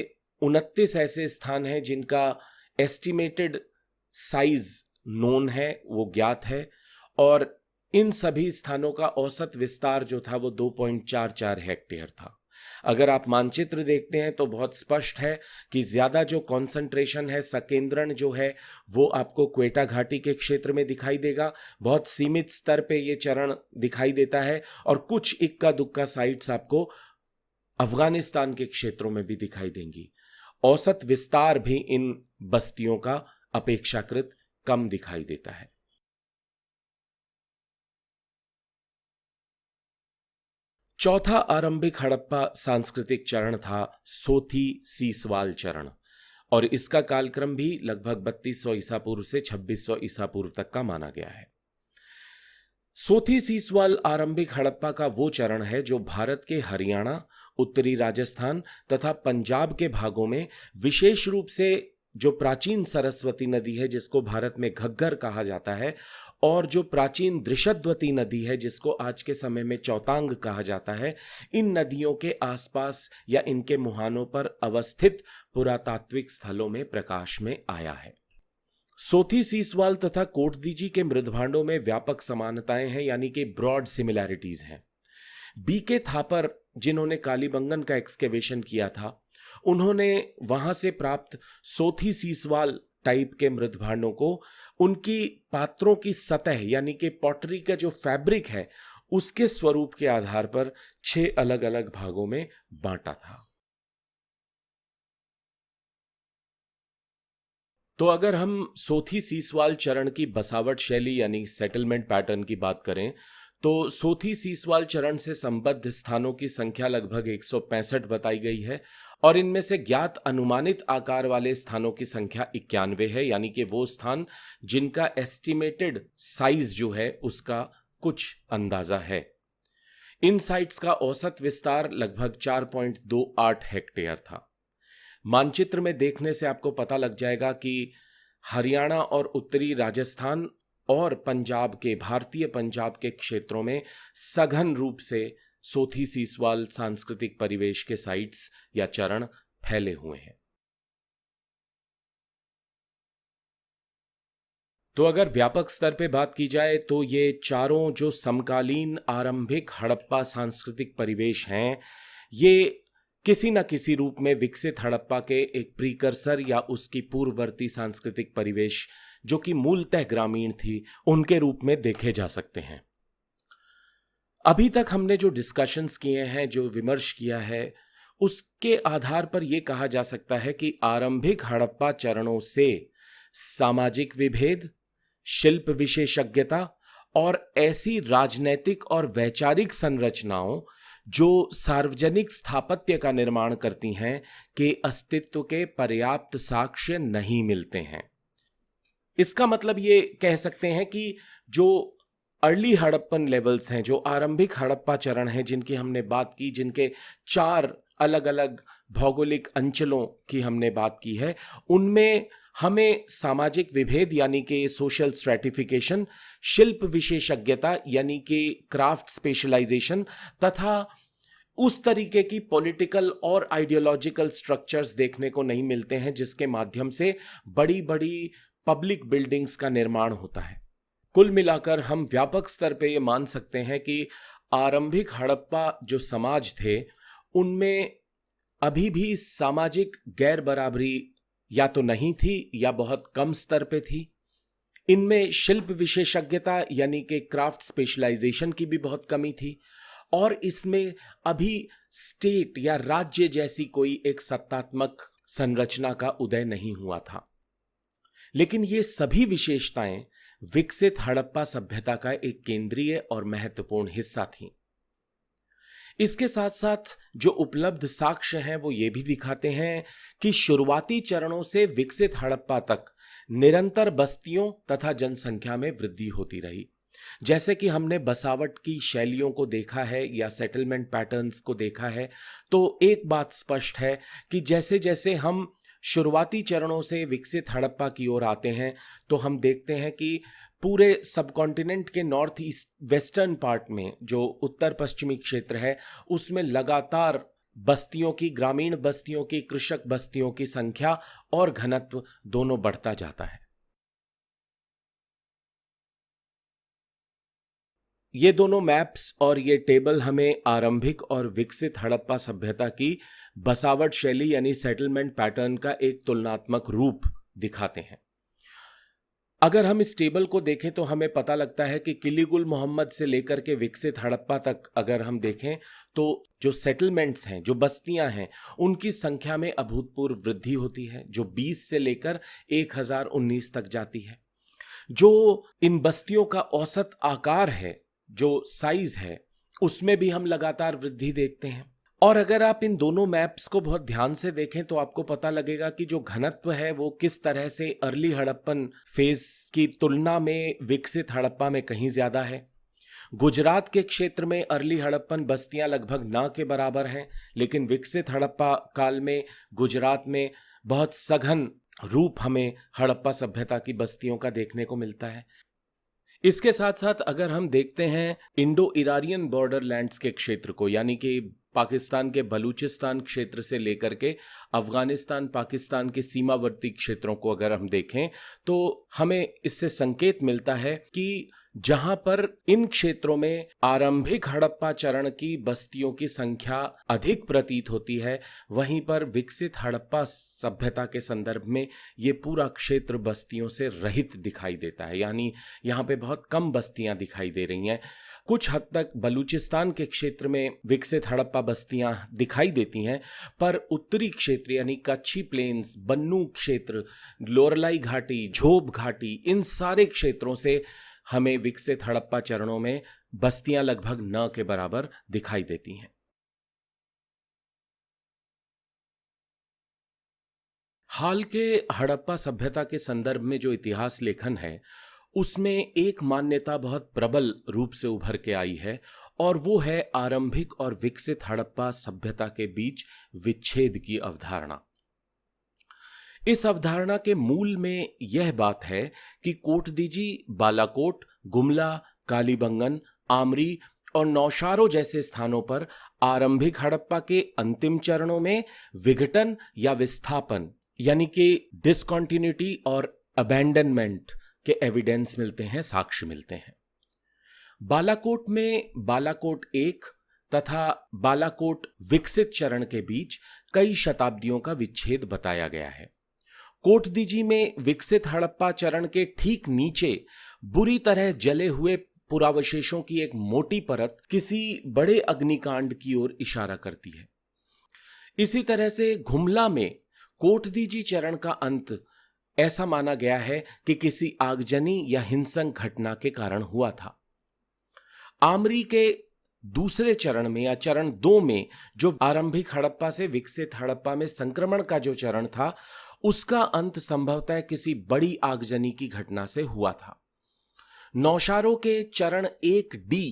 29 ऐसे स्थान हैं जिनका एस्टिमेटेड साइज नोन है, वो ज्ञात है, और इन सभी स्थानों का औसत विस्तार जो था वो 2.44 हेक्टेयर था। अगर आप मानचित्र देखते हैं तो बहुत स्पष्ट है कि ज्यादा जो कॉन्सेंट्रेशन है, संकेंद्रण जो है, वो आपको क्वेटा घाटी के क्षेत्र में दिखाई देगा। बहुत सीमित स्तर पे ये चरण दिखाई देता है, और कुछ इक्का दुक्का साइट्स आपको अफगानिस्तान के क्षेत्रों में भी दिखाई देंगी। औसत विस्तार भी इन बस्तियों का अपेक्षाकृत कम दिखाई देता है। चौथा आरंभिक हड़प्पा सांस्कृतिक चरण था सोथी सीसवाल चरण, और इसका कालक्रम भी लगभग 3200 ईसा पूर्व से 2600 ईसा पूर्व तक का माना गया है। सोथी सीसवाल आरंभिक हड़प्पा का वो चरण है जो भारत के हरियाणा, उत्तरी राजस्थान तथा पंजाब के भागों में, विशेष रूप से जो प्राचीन सरस्वती नदी है जिसको भारत में घग्गर कहा जाता है, और जो प्राचीन दृशद्वती नदी है जिसको आज के समय में चौतांग कहा जाता है, इन नदियों के आसपास या इनके मुहानों पर अवस्थित पुरातात्विक स्थलों में प्रकाश में आया है। सोथी सीसवाल तथा कोटदीजी के मृदभांडों में व्यापक समानताएं हैं यानी कि ब्रॉड सिमिलैरिटीज हैं। बीके थापर जिन्होंने कालीबंगन का एक्सकेवेशन किया था, उन्होंने वहां से प्राप्त सोथी सीसवाल टाइप के मृदभांडों को उनकी पात्रों की सतह यानी कि पॉटरी का जो फैब्रिक है उसके स्वरूप के आधार पर 6 अलग अलग भागों में बांटा था। तो अगर हम सोथी सीसवाल चरण की बसावट शैली यानी सेटलमेंट पैटर्न की बात करें तो सोथी सीसवाल चरण से संबद्ध स्थानों की संख्या लगभग 165 बताई गई है और इनमें से ज्ञात अनुमानित आकार वाले स्थानों की संख्या 91 है, यानी कि वो स्थान जिनका एस्टिमेटेड साइज जो है उसका कुछ अंदाजा है। इन साइट्स का औसत विस्तार लगभग 4.28 हेक्टेयर था। मानचित्र में देखने से आपको पता लग जाएगा कि हरियाणा और उत्तरी राजस्थान और पंजाब के, भारतीय पंजाब के क्षेत्रों में सघन रूप से सोथी सीसवाल सांस्कृतिक परिवेश के साइट्स या चरण फैले हुए हैं। तो अगर व्यापक स्तर पे बात की जाए तो ये चारों जो समकालीन आरंभिक हड़प्पा सांस्कृतिक परिवेश हैं, ये किसी न किसी रूप में विकसित हड़प्पा के एक प्रीकर्सर या उसकी पूर्ववर्ती सांस्कृतिक परिवेश जो कि मूलतः ग्रामीण थी, उनके रूप में देखे जा सकते हैं। अभी तक हमने जो डिस्कशंस किए हैं, जो विमर्श किया है, उसके आधार पर यह कहा जा सकता है कि आरंभिक हड़प्पा चरणों से सामाजिक विभेद, शिल्प विशेषज्ञता और ऐसी राजनैतिक और वैचारिक संरचनाओं जो सार्वजनिक स्थापत्य का निर्माण करती हैं के अस्तित्व के पर्याप्त साक्ष्य नहीं मिलते हैं। इसका मतलब ये कह सकते हैं कि जो अर्ली हड़प्पन लेवल्स हैं, जो आरंभिक हड़प्पा चरण हैं जिनकी हमने बात की, जिनके 4 अलग अलग भौगोलिक अंचलों की हमने बात की है, उनमें हमें सामाजिक विभेद यानी कि सोशल स्ट्रैटिफिकेशन, शिल्प विशेषज्ञता यानी कि क्राफ्ट स्पेशलाइजेशन तथा उस तरीके की पॉलिटिकल और आइडियोलॉजिकल स्ट्रक्चर्स देखने को नहीं मिलते हैं जिसके माध्यम से बड़ी बड़ी पब्लिक बिल्डिंग्स का निर्माण होता है। कुल मिलाकर हम व्यापक स्तर पे ये मान सकते हैं कि आरंभिक हड़प्पा जो समाज थे उनमें अभी भी सामाजिक गैर बराबरी या तो नहीं थी या बहुत कम स्तर पे थी। इनमें शिल्प विशेषज्ञता यानी कि क्राफ्ट स्पेशलाइजेशन की भी बहुत कमी थी और इसमें अभी स्टेट या राज्य जैसी कोई एक सत्तात्मक संरचना का उदय नहीं हुआ था। लेकिन ये सभी विशेषताएं विकसित हड़प्पा सभ्यता का एक केंद्रीय और महत्वपूर्ण हिस्सा थीं। इसके साथ साथ जो उपलब्ध साक्ष्य हैं वो ये भी दिखाते हैं कि शुरुआती चरणों से विकसित हड़प्पा तक निरंतर बस्तियों तथा जनसंख्या में वृद्धि होती रही। जैसे कि हमने बसावट की शैलियों को देखा है या सेटलमेंट पैटर्न्स को देखा है, तो एक बात स्पष्ट है कि जैसे जैसे हम शुरुआती चरणों से विकसित हड़प्पा की ओर आते हैं तो हम देखते हैं कि पूरे सबकॉन्टिनेंट के नॉर्थ ईस्ट वेस्टर्न पार्ट में जो उत्तर पश्चिमी क्षेत्र है उसमें लगातार बस्तियों की, ग्रामीण बस्तियों की, कृषक बस्तियों की संख्या और घनत्व दोनों बढ़ता जाता है। ये दोनों मैप्स और ये टेबल हमें आरंभिक और विकसित हड़प्पा सभ्यता की बसावट शैली यानी सेटलमेंट पैटर्न का एक तुलनात्मक रूप दिखाते हैं। अगर हम इस टेबल को देखें तो हमें पता लगता है कि किलीगुल मोहम्मद से लेकर के विकसित हड़प्पा तक अगर हम देखें तो जो सेटलमेंट्स हैं, जो बस्तियां हैं, उनकी संख्या में अभूतपूर्व वृद्धि होती है जो 20 से लेकर 1019 तक जाती है। जो इन बस्तियों का औसत आकार है, जो साइज है, उसमें भी हम लगातार वृद्धि देखते हैं। और अगर आप इन दोनों मैप्स को बहुत ध्यान से देखें तो आपको पता लगेगा कि जो घनत्व है वो किस तरह से अर्ली हड़प्पन फेज की तुलना में विकसित हड़प्पा में कहीं ज्यादा है। गुजरात के क्षेत्र में अर्ली हड़प्पन बस्तियां लगभग ना के बराबर हैं, लेकिन विकसित हड़प्पा काल में गुजरात में बहुत सघन रूप हमें हड़प्पा सभ्यता की बस्तियों का देखने को मिलता है। इसके साथ साथ अगर हम देखते हैं इंडो इरानियन बॉर्डर लैंड्स के क्षेत्र को, यानी कि पाकिस्तान के बलूचिस्तान क्षेत्र से लेकर के अफगानिस्तान पाकिस्तान के सीमावर्ती क्षेत्रों को अगर हम देखें तो हमें इससे संकेत मिलता है कि जहां पर इन क्षेत्रों में आरंभिक हड़प्पा चरण की बस्तियों की संख्या अधिक प्रतीत होती है, वहीं पर विकसित हड़प्पा सभ्यता के संदर्भ में ये पूरा क्षेत्र बस्तियों से रहित दिखाई देता है। यानी यहाँ पे बहुत कम बस्तियां दिखाई दे रही हैं। कुछ हद तक बलूचिस्तान के क्षेत्र में विकसित हड़प्पा बस्तियां दिखाई देती हैं, पर उत्तरी क्षेत्र यानी कच्छी प्लेन्स, बन्नू क्षेत्र, लोरलाई घाटी, झोब घाटी, इन सारे क्षेत्रों से हमें विकसित हड़प्पा चरणों में बस्तियां लगभग न के बराबर दिखाई देती हैं। हाल के हड़प्पा सभ्यता के संदर्भ में जो इतिहास लेखन है, उसमें एक मान्यता बहुत प्रबल रूप से उभर के आई है, और वो है आरंभिक और विकसित हड़प्पा सभ्यता के बीच विच्छेद की अवधारणा। इस अवधारणा के मूल में यह बात है कि कोटदीजी, बालाकोट, गुमला, कालीबंगन, आमरी और नौशारो जैसे स्थानों पर आरंभिक हड़प्पा के अंतिम चरणों में विघटन या विस्थापन यानी कि डिसकंटिन्यूटी और अबैंडनमेंट के एविडेंस मिलते हैं, साक्ष्य मिलते हैं। बालाकोट में बालाकोट एक तथा बालाकोट विकसित चरण के बीच कई शताब्दियों का विच्छेद बताया गया है। कोटदीजी में विकसित हड़प्पा चरण के ठीक नीचे बुरी तरह जले हुए पुरावशेषों की एक मोटी परत किसी बड़े अग्निकांड की ओर इशारा करती है। इसी तरह से घुमला में कोटदीजी चरण का अंत ऐसा माना गया है कि किसी आगजनी या हिंसक घटना के कारण हुआ था। आमरी के दूसरे चरण में या चरण 2 में जो आरंभिक हड़प्पा से विकसित हड़प्पा में संक्रमण का जो चरण था, उसका अंत संभवतः किसी बड़ी आगजनी की घटना से हुआ था। नौशारो के चरण 1D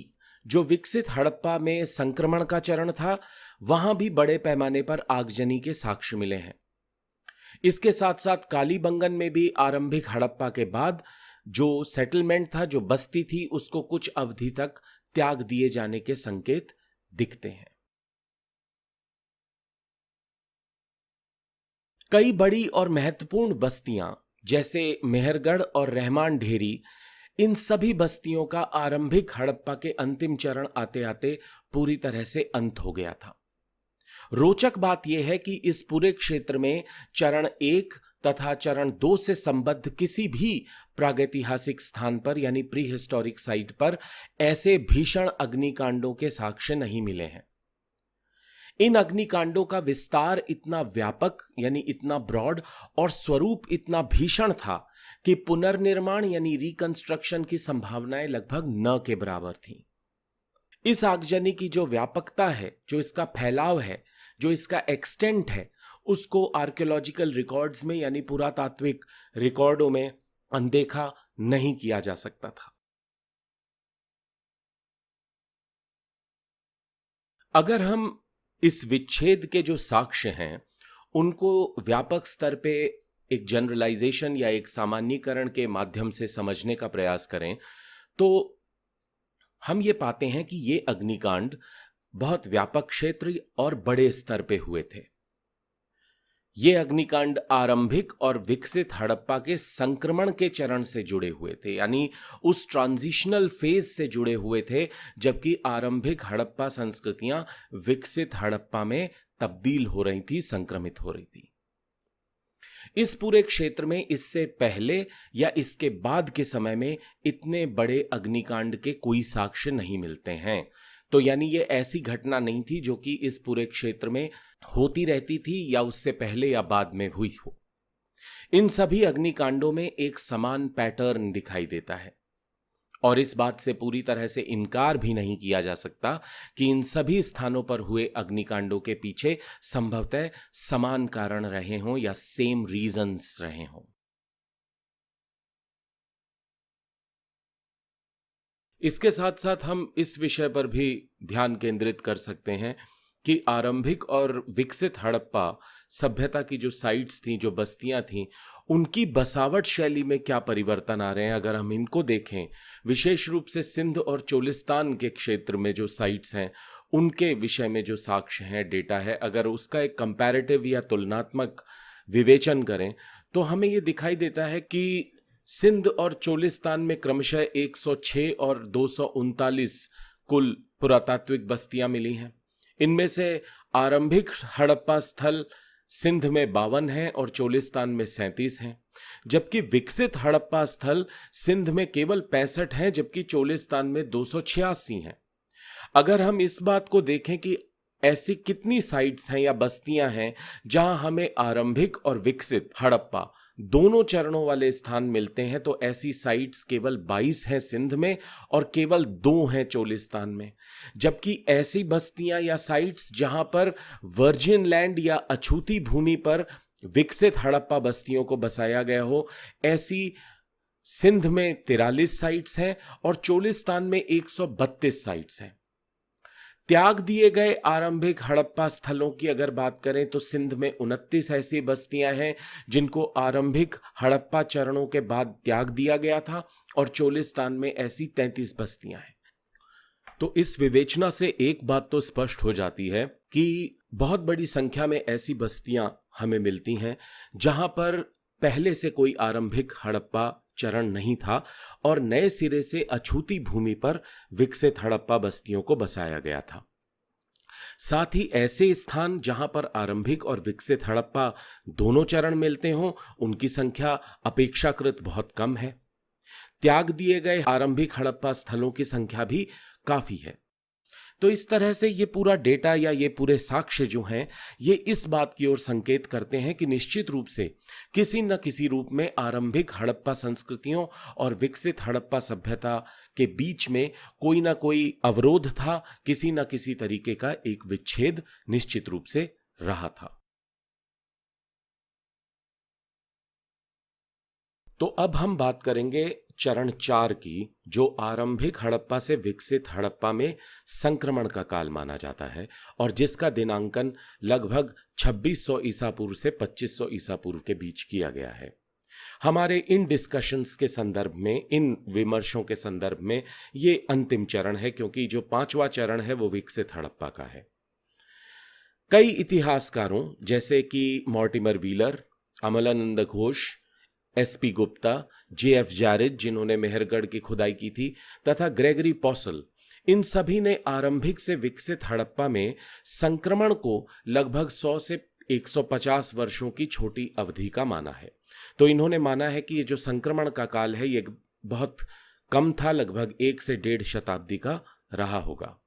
जो विकसित हड़प्पा में संक्रमण का चरण था, वहां भी बड़े पैमाने पर आगजनी के साक्ष्य मिले हैं। इसके साथ साथ कालीबंगन में भी आरंभिक हड़प्पा के बाद जो सेटलमेंट था, जो बस्ती थी, उसको कुछ अवधि तक त्याग दिए जाने के संकेत दिखते हैं। कई बड़ी और महत्वपूर्ण बस्तियां जैसे मेहरगढ़ और रहमान ढेरी, इन सभी बस्तियों का आरंभिक हड़प्पा के अंतिम चरण आते आते पूरी तरह से अंत हो गया था। रोचक बात यह है कि इस पूरे क्षेत्र में चरण 1 तथा चरण 2 से संबद्ध किसी भी प्रागैतिहासिक स्थान पर यानी प्री हिस्टोरिक साइट पर ऐसे भीषण अग्निकांडों के साक्ष्य नहीं मिले हैं। इन अग्निकांडों का विस्तार इतना व्यापक यानी इतना ब्रॉड और स्वरूप इतना भीषण था कि पुनर्निर्माण यानी रिकंस्ट्रक्शन की संभावनाएं लगभग न के बराबर थीं। इस आगजनी की जो व्यापकता है, जो इसका फैलाव है, जो इसका एक्सटेंट है, उसको आर्कियोलॉजिकल रिकॉर्ड्स में यानी पुरातात्विक रिकॉर्डों में अनदेखा नहीं किया जा सकता था। अगर हम इस विच्छेद के जो साक्ष्य हैं उनको व्यापक स्तर पे एक जनरलाइजेशन या एक सामान्यीकरण के माध्यम से समझने का प्रयास करें, तो हम ये पाते हैं कि ये अग्निकांड बहुत व्यापक क्षेत्र और बड़े स्तर पे हुए थे। ये अग्निकांड आरंभिक और विकसित हड़प्पा के संक्रमण के चरण से जुड़े हुए थे, यानी उस ट्रांजिशनल फेज से जुड़े हुए थे जबकि आरंभिक हड़प्पा संस्कृतियां विकसित हड़प्पा में तब्दील हो रही थी, संक्रमित हो रही थी। इस पूरे क्षेत्र में इससे पहले या इसके बाद के समय में इतने बड़े अग्निकांड के कोई साक्ष्य नहीं मिलते हैं। तो यानी ये ऐसी घटना नहीं थी जो कि इस पूरे क्षेत्र में होती रहती थी या उससे पहले या बाद में हुई हो। इन सभी अग्निकांडों में एक समान पैटर्न दिखाई देता है और इस बात से पूरी तरह से इनकार भी नहीं किया जा सकता कि इन सभी स्थानों पर हुए अग्निकांडों के पीछे संभवतः समान कारण रहे हों या सेम रीजंस रहे हों। इसके साथ साथ हम इस विषय पर भी ध्यान केंद्रित कर सकते हैं कि आरंभिक और विकसित हड़प्पा सभ्यता की जो साइट्स थी, जो बस्तियां थीं, उनकी बसावट शैली में क्या परिवर्तन आ रहे हैं। अगर हम इनको देखें, विशेष रूप से सिंध और चोलिस्तान के क्षेत्र में जो साइट्स हैं उनके विषय में जो साक्ष्य हैं, डेटा है, अगर उसका एक कंपैरेटिव या तुलनात्मक विवेचन करें तो हमें ये दिखाई देता है कि सिंध और चोलिस्तान में क्रमशः 106 और 239 कुल पुरातात्विक बस्तियां मिली हैं। इनमें से आरंभिक हड़प्पा स्थल सिंध में 52 हैं और चोलिस्तान में 37 हैं, जबकि विकसित हड़प्पा स्थल सिंध में केवल 65 हैं जबकि चोलिस्तान में 286 हैं। अगर हम इस बात को देखें कि ऐसी कितनी साइट्स हैं या बस्तियां हैं जहां हमें आरंभिक और विकसित हड़प्पा दोनों चरणों वाले स्थान मिलते हैं, तो ऐसी साइट्स केवल 22 हैं सिंध में और केवल 2 हैं चोलिस्तान में। जबकि ऐसी बस्तियां या साइट्स जहां पर वर्जिन लैंड या अछूती भूमि पर विकसित हड़प्पा बस्तियों को बसाया गया हो, ऐसी सिंध में 43 साइट्स हैं और चोलिस्तान में 132 साइट्स हैं। त्याग दिए गए आरंभिक हड़प्पा स्थलों की अगर बात करें तो सिंध में 29 ऐसी बस्तियां हैं जिनको आरंभिक हड़प्पा चरणों के बाद त्याग दिया गया था और चोलिस्तान में ऐसी 33 बस्तियां हैं। तो इस विवेचना से एक बात तो स्पष्ट हो जाती है कि बहुत बड़ी संख्या में ऐसी बस्तियां हमें मिलती हैं जहां पर पहले से कोई आरंभिक हड़प्पा चरण नहीं था और नए सिरे से अछूती भूमि पर विकसित हड़प्पा बस्तियों को बसाया गया था। साथ ही ऐसे स्थान जहां पर आरंभिक और विकसित हड़प्पा दोनों चरण मिलते हों, उनकी संख्या अपेक्षाकृत बहुत कम है। त्याग दिए गए आरंभिक हड़प्पा स्थलों की संख्या भी काफी है। तो इस तरह से ये पूरा डेटा या ये पूरे साक्ष्य जो हैं, ये इस बात की ओर संकेत करते हैं कि निश्चित रूप से किसी न किसी रूप में आरंभिक हड़प्पा संस्कृतियों और विकसित हड़प्पा सभ्यता के बीच में कोई ना कोई अवरोध था, किसी न किसी तरीके का एक विच्छेद निश्चित रूप से रहा था। तो अब हम बात करेंगे चरण 4 की, जो आरंभिक हड़प्पा से विकसित हड़प्पा में संक्रमण का काल माना जाता है और जिसका दिनांकन लगभग 2600 ईसा पूर्व से 2500 ईसा पूर्व के बीच किया गया है। हमारे इन डिस्कशंस के संदर्भ में, इन विमर्शों के संदर्भ में ये अंतिम चरण है, क्योंकि जो 5वां चरण है वो विकसित हड़प्पा का है। कई इतिहासकारों जैसे कि Mortimer Wheeler, Amalananda Ghosh, S P Gupta, J F Jarrige जिन्होंने मेहरगढ़ की खुदाई की थी, तथा ग्रेगरी पॉसल, इन सभी ने आरंभिक से विकसित हड़प्पा में संक्रमण को लगभग 100 से 150 वर्षों की छोटी अवधि का माना है। तो इन्होंने माना है कि ये जो संक्रमण का काल है ये बहुत कम था, लगभग 1 से 1.5 शताब्दी का रहा होगा।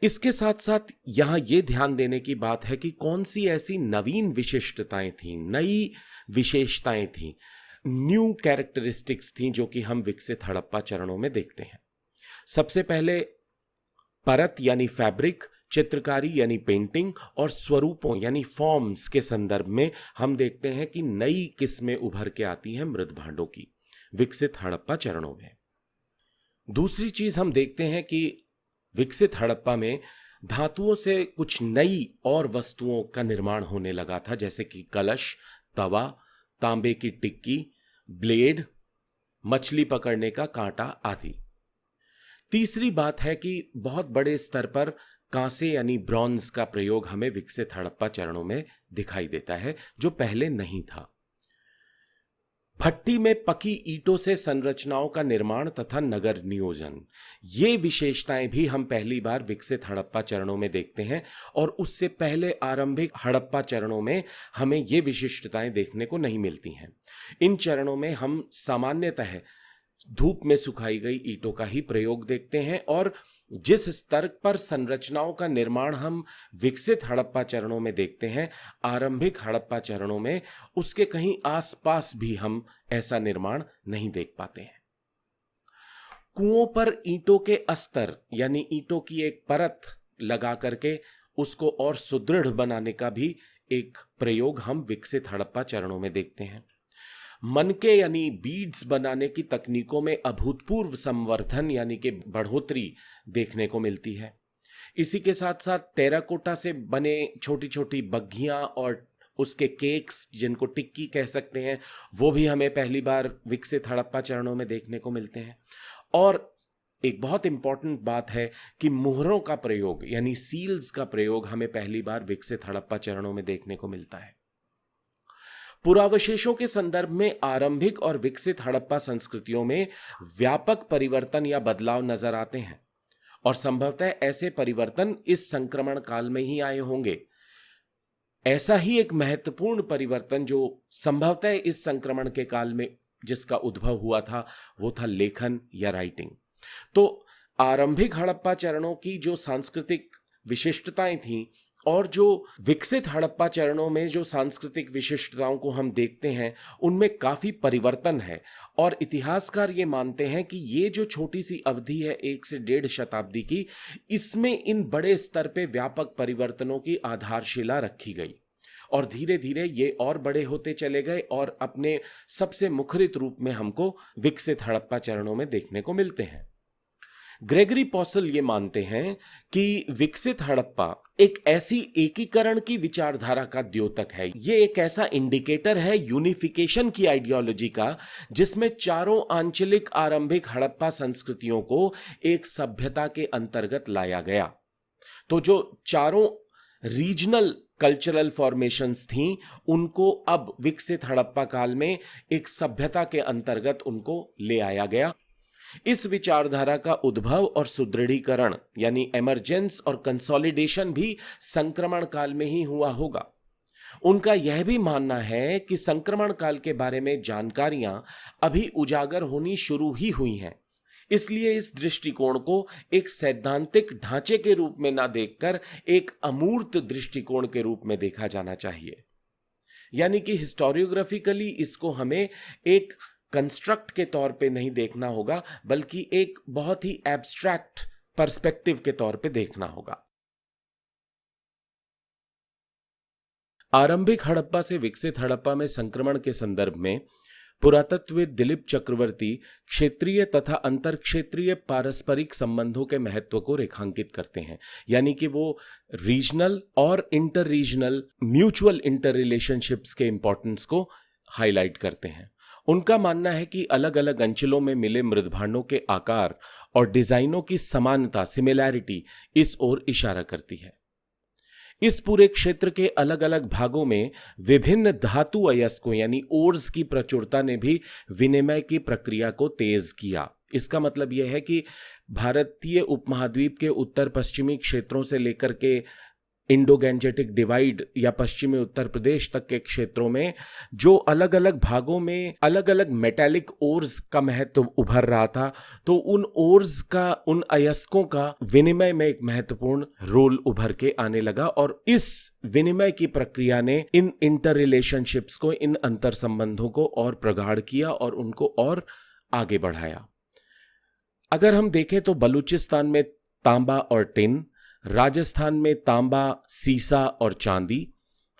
इसके साथ साथ यहां यह ध्यान देने की बात है कि कौन सी ऐसी नवीन विशिष्टताएं थीं, नई विशेषताएं थीं, न्यू कैरेक्टरिस्टिक्स थीं जो कि हम विकसित हड़प्पा चरणों में देखते हैं। सबसे पहले परत यानी फैब्रिक, चित्रकारी यानी पेंटिंग और स्वरूपों यानी फॉर्म्स के संदर्भ में हम देखते हैं कि नई किस्में उभर के आती हैं मृद भांडों की विकसित हड़प्पा चरणों में। दूसरी चीज हम देखते हैं कि विकसित हड़प्पा में धातुओं से कुछ नई और वस्तुओं का निर्माण होने लगा था, जैसे कि कलश, तवा, तांबे की टिक्की, ब्लेड, मछली पकड़ने का कांटा आदि। तीसरी बात है कि बहुत बड़े स्तर पर कांसे यानी ब्रॉन्ज का प्रयोग हमें विकसित हड़प्पा चरणों में दिखाई देता है, जो पहले नहीं था। भट्टी में पकी ईंटों से संरचनाओं का निर्माण तथा नगर नियोजन, ये विशेषताएं भी हम पहली बार विकसित हड़प्पा चरणों में देखते हैं और उससे पहले आरंभिक हड़प्पा चरणों में हमें ये विशिष्टताएं देखने को नहीं मिलती हैं। इन चरणों में हम सामान्यतः धूप में सुखाई गई ईंटों का ही प्रयोग देखते हैं और जिस स्तर पर संरचनाओं का निर्माण हम विकसित हड़प्पा चरणों में देखते हैं, आरंभिक हड़प्पा चरणों में उसके कहीं आसपास भी हम ऐसा निर्माण नहीं देख पाते हैं। कुओं पर ईंटों के अस्तर यानी ईंटों की एक परत लगा करके उसको और सुदृढ़ बनाने का भी एक प्रयोग हम विकसित हड़प्पा चरणों में देखते हैं। मनके यानी बीड्स बनाने की तकनीकों में अभूतपूर्व संवर्धन यानी कि बढ़ोतरी देखने को मिलती है। इसी के साथ साथ टेराकोटा से बने छोटी छोटी बग्घियां और उसके केक्स, जिनको टिक्की कह सकते हैं, वो भी हमें पहली बार विकसित हड़प्पा चरणों में देखने को मिलते हैं। और एक बहुत इंपॉर्टेंट बात है कि मुहरों का प्रयोग यानी सील्स का प्रयोग हमें पहली बार विकसित हड़प्पा चरणों में देखने को मिलता है। पुरावशेषों के संदर्भ में आरंभिक और विकसित हड़प्पा संस्कृतियों में व्यापक परिवर्तन या बदलाव नजर आते हैं और संभवतः ऐसे परिवर्तन इस संक्रमण काल में ही आए होंगे। ऐसा ही एक महत्वपूर्ण परिवर्तन जो संभवतः इस संक्रमण के काल में जिसका उद्भव हुआ था वो था लेखन या राइटिंग। तो आरंभिक हड़प्पा चरणों की जो सांस्कृतिक विशिष्टताएं थीं और जो विकसित हड़प्पा चरणों में जो सांस्कृतिक विशिष्टताओं को हम देखते हैं उनमें काफी परिवर्तन है। और इतिहासकार ये मानते हैं कि ये जो छोटी सी अवधि है 1 से 1.5 शताब्दी की, इसमें इन बड़े स्तर पे व्यापक परिवर्तनों की आधारशिला रखी गई और धीरे धीरे ये और बड़े होते चले गए और अपने सबसे मुखरित रूप में हमको विकसित हड़प्पा चरणों में देखने को मिलते हैं। ग्रेगरी पॉसल ये मानते हैं कि विकसित हड़प्पा एक ऐसी एकीकरण की विचारधारा का द्योतक है, ये एक ऐसा इंडिकेटर है यूनिफिकेशन की आइडियोलॉजी का, जिसमें चारों आंचलिक आरंभिक हड़प्पा संस्कृतियों को एक सभ्यता के अंतर्गत लाया गया। तो जो चारों रीजनल कल्चरल फॉर्मेशंस थीं, उनको अब विकसित हड़प्पा काल में एक सभ्यता के अंतर्गत उनको ले आया गया। इस विचारधारा का उद्भव और सुदृढ़ीकरण यानी एमर्जेंस और कंसोलिडेशन भी संक्रमण काल में ही हुआ होगा। उनका यह भी मानना है कि संक्रमण काल के बारे में जानकारियां अभी उजागर होनी शुरू ही हुई हैं। इसलिए इस दृष्टिकोण को एक सैद्धांतिक ढांचे के रूप में ना देखकर एक अमूर्त दृष्टिकोण के रूप में देखा जाना चाहिए। यानी कि हिस्टोरियोग्राफिकली इसको हमें एक कंस्ट्रक्ट के तौर पे नहीं देखना होगा, बल्कि एक बहुत ही एब्स्ट्रैक्ट पर्सपेक्टिव के तौर पे देखना होगा। आरंभिक हड़प्पा से विकसित हड़प्पा में संक्रमण के संदर्भ में पुरातत्वविद दिलीप चक्रवर्ती क्षेत्रीय तथा अंतर क्षेत्रीय पारस्परिक संबंधों के महत्व को रेखांकित करते हैं। यानी कि वो रीजनल और inter regional mutual inter relationships के इंपॉर्टेंस को हाईलाइट करते हैं। उनका मानना है कि अलग अलग अंचलों में मिले मृदभांडों के आकार और डिजाइनों की समानता सिमिलैरिटी इस ओर इशारा करती है। इस पूरे क्षेत्र के अलग अलग भागों में विभिन्न धातु अयस्कों यानी ओर्स की प्रचुरता ने भी विनिमय की प्रक्रिया को तेज किया। इसका मतलब यह है कि भारतीय उपमहाद्वीप के उत्तर पश्चिमी क्षेत्रों से लेकर के इंडो गैंजेटिक डिवाइड या पश्चिमी उत्तर प्रदेश तक के क्षेत्रों में जो अलग अलग भागों में अलग अलग मेटालिक ओर्स का महत्व उभर रहा था, तो उन ओर्स का, उन अयस्कों का विनिमय में एक महत्वपूर्ण रोल उभर के आने लगा और इस विनिमय की प्रक्रिया ने इन इंटर रिलेशनशिप्स को, इन अंतर संबंधों को और प्रगाढ़ किया और उनको और आगे बढ़ाया। अगर हम देखें तो बलूचिस्तान में तांबा और टिन, राजस्थान में तांबा, सीसा और चांदी,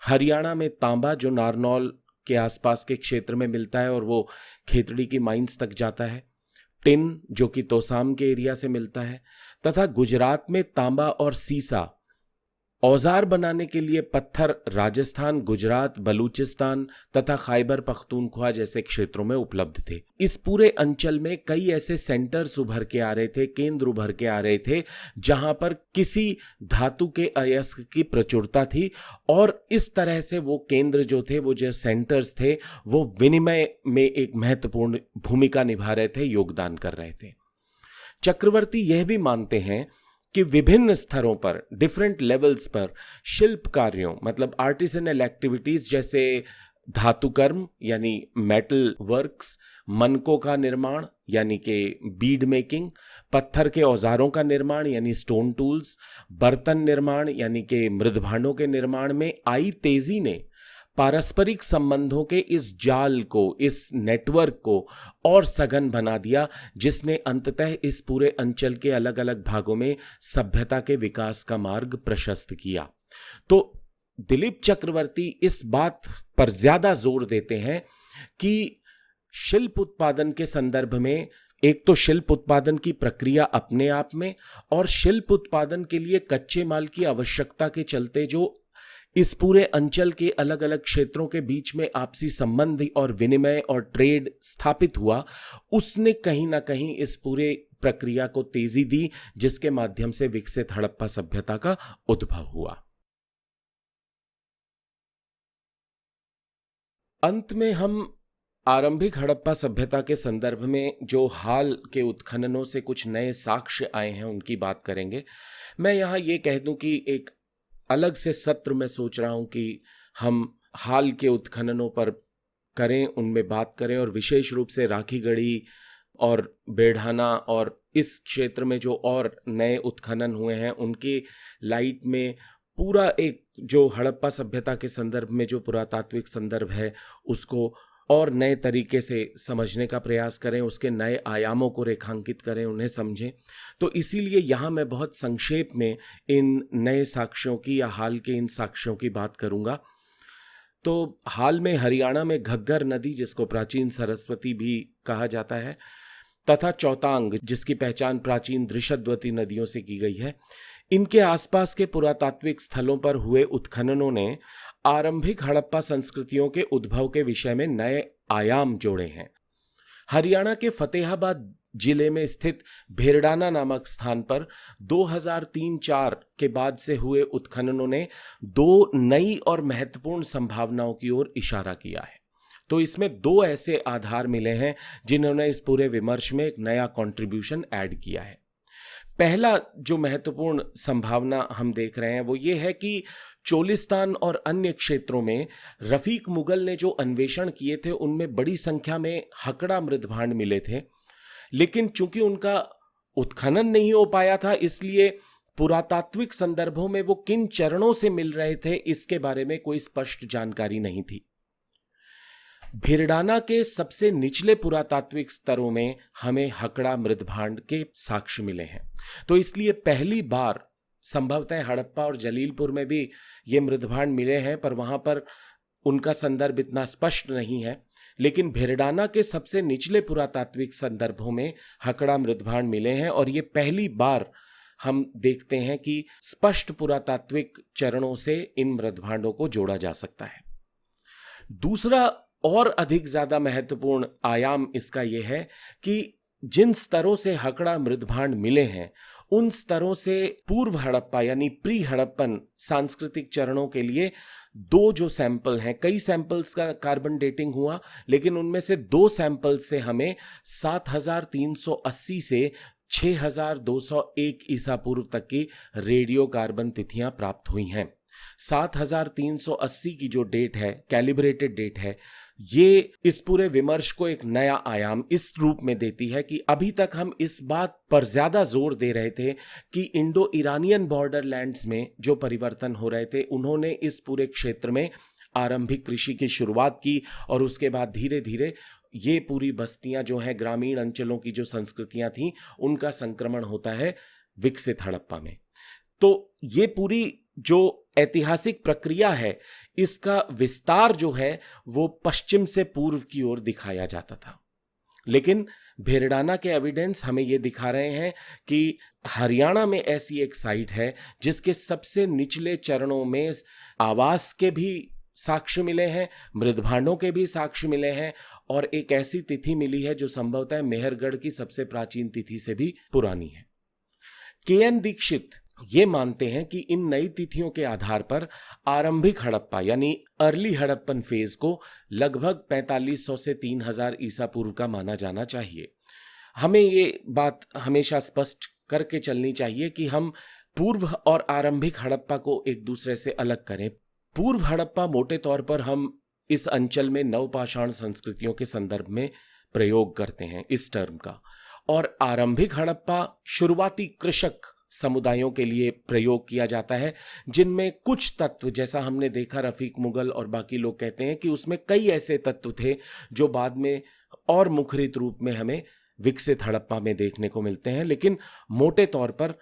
हरियाणा में तांबा जो नारनौल के आसपास के क्षेत्र में मिलता है और वो खेतड़ी की माइंस तक जाता है, टिन जो कि तोसाम के एरिया से मिलता है, तथा गुजरात में तांबा और सीसा औजार बनाने के लिए पत्थर राजस्थान, गुजरात, बलूचिस्तान तथा खैबर पख्तूनख्वा जैसे क्षेत्रों में उपलब्ध थे। इस पूरे अंचल में कई ऐसे सेंटर्स उभर के आ रहे थे, केंद्र उभर के आ रहे थे, जहां पर किसी धातु के अयस्क की प्रचुरता थी और इस तरह से वो केंद्र जो थे, वो जो सेंटर्स थे, वो विनिमय में एक महत्वपूर्ण भूमिका निभा रहे थे, योगदान कर रहे थे। चक्रवर्ती यह भी मानते हैं कि विभिन्न स्तरों पर, डिफरेंट लेवल्स पर शिल्प कार्यों मतलब आर्टिसनल एक्टिविटीज जैसे धातुकर्म यानी मेटल वर्क्स, मनकों का निर्माण यानी कि बीड मेकिंग, पत्थर के औजारों का निर्माण यानी स्टोन टूल्स, बर्तन निर्माण यानी कि मृदभांडों के निर्माण में आई तेजी ने पारस्परिक संबंधों के इस जाल को, इस नेटवर्क को और सघन बना दिया, जिसने अंततः इस पूरे अंचल के अलग अलग भागों में सभ्यता के विकास का मार्ग प्रशस्त किया। तो दिलीप चक्रवर्ती इस बात पर ज्यादा जोर देते हैं कि शिल्प उत्पादन के संदर्भ में एक तो शिल्प उत्पादन की प्रक्रिया अपने आप में और शिल्प उत्पादन के लिए कच्चे माल की आवश्यकता के चलते जो इस पूरे अंचल के अलग अलग क्षेत्रों के बीच में आपसी संबंध और विनिमय और ट्रेड स्थापित हुआ, उसने कहीं ना कहीं इस पूरे प्रक्रिया को तेजी दी, जिसके माध्यम से विकसित हड़प्पा सभ्यता का उद्भव हुआ। अंत में हम आरंभिक हड़प्पा सभ्यता के संदर्भ में जो हाल के उत्खननों से कुछ नए साक्ष्य आए हैं उनकी बात करेंगे। मैं यहाँ ये कह दूं कि एक अलग से सत्र में सोच रहा हूं कि हम हाल के उत्खननों पर करें, उनमें बात करें और विशेष रूप से राखीगढ़ी और बेढ़ाना और इस क्षेत्र में जो और नए उत्खनन हुए हैं उनके लाइट में पूरा एक जो हड़प्पा सभ्यता के संदर्भ में जो पुरातात्विक संदर्भ है उसको और नए तरीके से समझने का प्रयास करें, उसके नए आयामों को रेखांकित करें, उन्हें समझें। तो इसीलिए यहाँ मैं बहुत संक्षेप में इन नए साक्ष्यों की या हाल के इन साक्ष्यों की बात करूँगा। तो हाल में हरियाणा में घग्गर नदी, जिसको प्राचीन सरस्वती भी कहा जाता है, तथा चौतांग, जिसकी पहचान प्राचीन दृशद्वती नदियों से की गई है, इनके आसपास के पुरातात्विक स्थलों पर हुए उत्खननों ने आरंभिक हड़प्पा संस्कृतियों के उद्भव के विषय में नए आयाम जोड़े हैं। हरियाणा के फतेहाबाद जिले में स्थित भेरडाना नामक स्थान पर 2003-04 के बाद से हुए उत्खननों ने दो नई और महत्वपूर्ण संभावनाओं की ओर इशारा किया है। तो इसमें दो ऐसे आधार मिले हैं जिन्होंने इस पूरे विमर्श में एक नया कंट्रीब्यूशन ऐड किया है। पहला जो महत्वपूर्ण संभावना हम देख रहे हैं वो ये है कि चोलिस्तान और अन्य क्षेत्रों में रफीक मुगल ने जो अन्वेषण किए थे उनमें बड़ी संख्या में हकड़ा मृदभांड मिले थे, लेकिन चूंकि उनका उत्खनन नहीं हो पाया था, इसलिए पुरातात्विक संदर्भों में वो किन चरणों से मिल रहे थे इसके बारे में कोई स्पष्ट जानकारी नहीं थी। भिरडाना के सबसे निचले पुरातात्विक स्तरों में हमें हकड़ा मृदभांड के साक्ष्य मिले हैं। तो इसलिए पहली बार संभवतः हड़प्पा और जलीलपुर में भी ये मृदभांड मिले हैं, पर वहां पर उनका संदर्भ इतना स्पष्ट नहीं है। लेकिन भिरडाना के सबसे निचले पुरातात्विक संदर्भों में हकड़ा मृदभांड मिले हैं और ये पहली बार हम देखते हैं कि स्पष्ट पुरातात्विक चरणों से इन मृदभांडों को जोड़ा जा सकता है। दूसरा और अधिक ज्यादा महत्वपूर्ण आयाम इसका यह है कि जिन स्तरों से हकड़ा मृदभांड मिले हैं उन स्तरों से पूर्व हड़प्पा यानी प्री हड़प्पन सांस्कृतिक चरणों के लिए दो जो सैंपल हैं, कई सैंपल्स का कार्बन डेटिंग हुआ, लेकिन उनमें से दो सैंपल्स से हमें 7380 से 6201 ईसा पूर्व तक की रेडियो कार्बन तिथियां प्राप्त हुई हैं। 7380 की जो डेट है, कैलिब्रेटेड डेट है, ये इस पूरे विमर्श को एक नया आयाम इस रूप में देती है कि अभी तक हम इस बात पर ज्यादा जोर दे रहे थे कि इंडो ईरानियन बॉर्डरलैंड्स में जो परिवर्तन हो रहे थे उन्होंने इस पूरे क्षेत्र में आरंभिक कृषि की शुरुआत की और उसके बाद धीरे धीरे ये पूरी बस्तियां जो हैं, ग्रामीण अंचलों की जो संस्कृतियां थीं, उनका संक्रमण होता है विकसित हड़प्पा में। तो ये पूरी जो ऐतिहासिक प्रक्रिया है इसका विस्तार जो है वो पश्चिम से पूर्व की ओर दिखाया जाता था, लेकिन भेरडाना के एविडेंस हमें ये दिखा रहे हैं कि हरियाणा में ऐसी एक साइट है जिसके सबसे निचले चरणों में आवास के भी साक्ष्य मिले हैं, मृदभांडों के भी साक्ष्य मिले हैं और एक ऐसी तिथि मिली है जो संभवतः मेहरगढ़ की सबसे प्राचीन तिथि से भी पुरानी है। के.एन. दीक्षित ये मानते हैं कि इन नई तिथियों के आधार पर आरंभिक हड़प्पा यानी अर्ली हड़प्पन फेज को लगभग 4500 से 3000 ईसा पूर्व का माना जाना चाहिए। हमें ये बात हमेशा स्पष्ट करके चलनी चाहिए कि हम पूर्व और आरंभिक हड़प्पा को एक दूसरे से अलग करें। पूर्व हड़प्पा मोटे तौर पर हम इस अंचल में नवपाषाण संस्कृतियों के संदर्भ में प्रयोग करते हैं इस टर्म का, और आरंभिक हड़प्पा शुरुआती कृषक समुदायों के लिए प्रयोग किया जाता है जिनमें कुछ तत्व, जैसा हमने देखा रफीक मुगल और बाकी लोग कहते हैं कि उसमें कई ऐसे तत्व थे जो बाद में और मुखरित रूप में हमें विकसित हड़प्पा में देखने को मिलते हैं। लेकिन मोटे तौर पर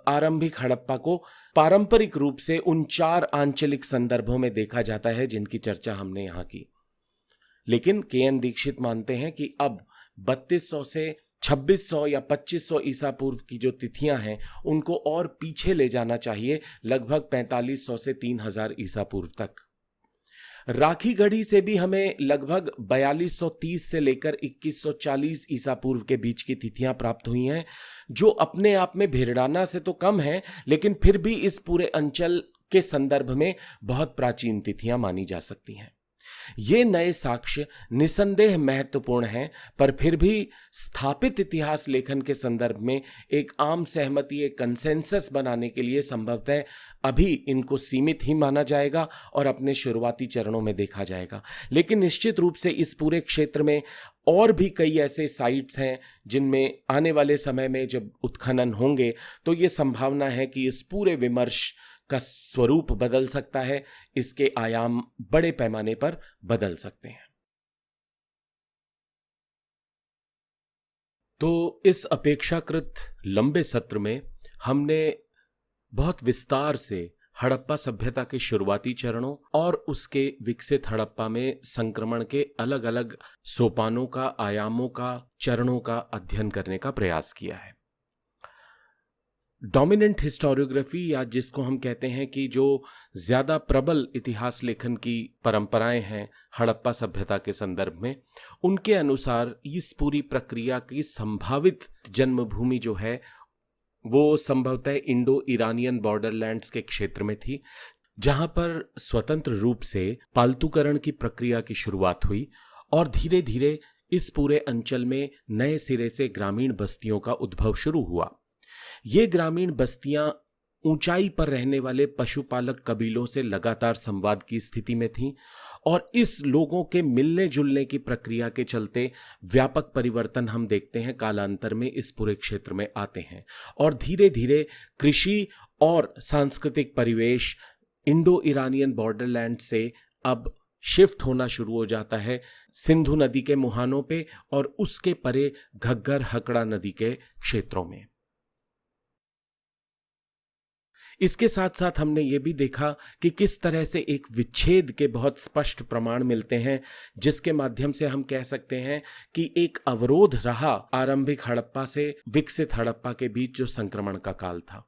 आरंभिक हड़प्पा को पारंपरिक रूप से उन 4 आंचलिक संदर्भों में देखा जाता है जिनकी चर्चा हमने यहाँ की। लेकिन के.एन. दीक्षित मानते हैं कि अब 3200 से 2600 या 2500 ईसा पूर्व की जो तिथियां हैं उनको और पीछे ले जाना चाहिए, लगभग 4500 से 3000 ईसा पूर्व तक। राखी गढ़ी से भी हमें लगभग 4230 से लेकर 2140 ईसा पूर्व के बीच की तिथियां प्राप्त हुई हैं, जो अपने आप में भेरडाना से तो कम है, लेकिन फिर भी इस पूरे अंचल के संदर्भ में बहुत प्राचीन तिथियां मानी जा सकती हैं। ये नए साक्ष्य निसंदेह महत्वपूर्ण हैं, पर फिर भी स्थापित इतिहास लेखन के संदर्भ में एक आम सहमति, एक कंसेंसस बनाने के लिए संभवतः अभी इनको सीमित ही माना जाएगा और अपने शुरुआती चरणों में देखा जाएगा। लेकिन निश्चित रूप से इस पूरे क्षेत्र में और भी कई ऐसे साइट्स हैं जिनमें आने वाले समय में जब उत्खनन होंगे तो ये संभावना है कि इस पूरे विमर्श का स्वरूप बदल सकता है, इसके आयाम बड़े पैमाने पर बदल सकते हैं। तो इस अपेक्षाकृत लंबे सत्र में हमने बहुत विस्तार से हड़प्पा सभ्यता के शुरुआती चरणों और उसके विकसित हड़प्पा में संक्रमण के अलग अलग सोपानों का, आयामों का, चरणों का अध्ययन करने का प्रयास किया है। डोमिनेंट हिस्टोरियोग्राफी, या जिसको हम कहते हैं कि जो ज्यादा प्रबल इतिहास लेखन की परंपराएं हैं हड़प्पा सभ्यता के संदर्भ में, उनके अनुसार इस पूरी प्रक्रिया की संभावित जन्मभूमि जो है वो संभवतः इंडो ईरानियन बॉर्डरलैंड्स के क्षेत्र में थी, जहां पर स्वतंत्र रूप से पालतूकरण की प्रक्रिया की शुरुआत हुई और धीरे धीरे इस पूरे अंचल में नए सिरे से ग्रामीण बस्तियों का उद्भव शुरू हुआ। ये ग्रामीण बस्तियां ऊंचाई पर रहने वाले पशुपालक कबीलों से लगातार संवाद की स्थिति में थीं और इस लोगों के मिलने जुलने की प्रक्रिया के चलते व्यापक परिवर्तन हम देखते हैं कालांतर में इस पूरे क्षेत्र में आते हैं और धीरे धीरे कृषि और सांस्कृतिक परिवेश इंडो ईरानियन बॉर्डरलैंड से अब शिफ्ट होना शुरू हो जाता है सिंधु नदी के मुहानों पे और उसके परे घग्गर हकड़ा नदी के क्षेत्रों में। इसके साथ साथ हमने ये भी देखा कि किस तरह से एक विच्छेद के बहुत स्पष्ट प्रमाण मिलते हैं, जिसके माध्यम से हम कह सकते हैं कि एक अवरोध रहा आरंभिक हड़प्पा से विकसित हड़प्पा के बीच जो संक्रमण का काल था।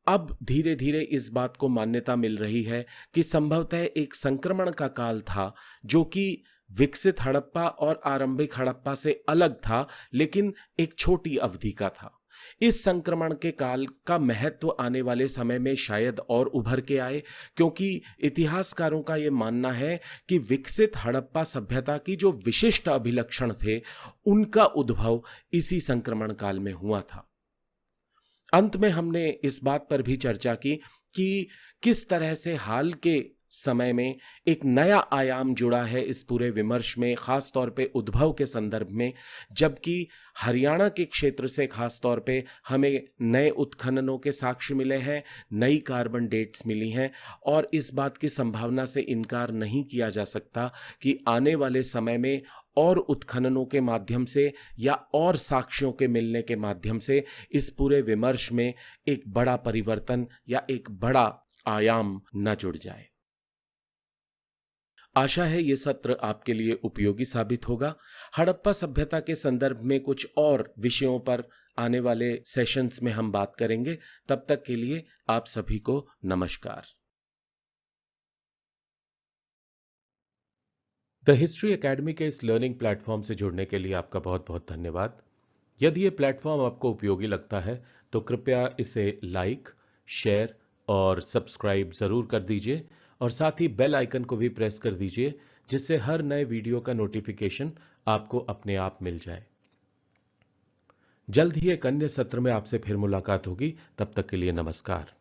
अब धीरे धीरे इस बात को मान्यता मिल रही है कि संभवतः एक संक्रमण का काल था जो कि विकसित हड़प्पा और आरंभिक हड़प्पा से अलग था, लेकिन एक छोटी अवधि का था। इस संक्रमण के काल का महत्व आने वाले समय में शायद और उभर के आए, क्योंकि इतिहासकारों का यह मानना है कि विकसित हड़प्पा सभ्यता की जो विशिष्ट अभिलक्षण थे उनका उद्भव इसी संक्रमण काल में हुआ था। अंत में हमने इस बात पर भी चर्चा की कि किस तरह से हाल के समय में एक नया आयाम जुड़ा है इस पूरे विमर्श में, खास तौर पे उद्भव के संदर्भ में, जबकि हरियाणा के क्षेत्र से खास तौर पे हमें नए उत्खननों के साक्ष्य मिले हैं, नई कार्बन डेट्स मिली हैं और इस बात की संभावना से इनकार नहीं किया जा सकता कि आने वाले समय में और उत्खननों के माध्यम से या और साक्ष्यों के मिलने के माध्यम से इस पूरे विमर्श में एक बड़ा परिवर्तन या एक बड़ा आयाम न जुड़ जाए। आशा है ये सत्र आपके लिए उपयोगी साबित होगा। हड़प्पा सभ्यता के संदर्भ में कुछ और विषयों पर आने वाले सेशंस में हम बात करेंगे। तब तक के लिए आप सभी को नमस्कार। द हिस्ट्री एकेडमी के इस लर्निंग प्लेटफॉर्म से जुड़ने के लिए आपका बहुत बहुत धन्यवाद। यदि ये प्लेटफॉर्म आपको उपयोगी लगता है तो कृपया इसे लाइक, शेयर और सब्सक्राइब जरूर कर दीजिए और साथ ही बेल आइकन को भी प्रेस कर दीजिए, जिससे हर नए वीडियो का नोटिफिकेशन आपको अपने आप मिल जाए। जल्द ही एक अन्य सत्र में आपसे फिर मुलाकात होगी। तब तक के लिए नमस्कार।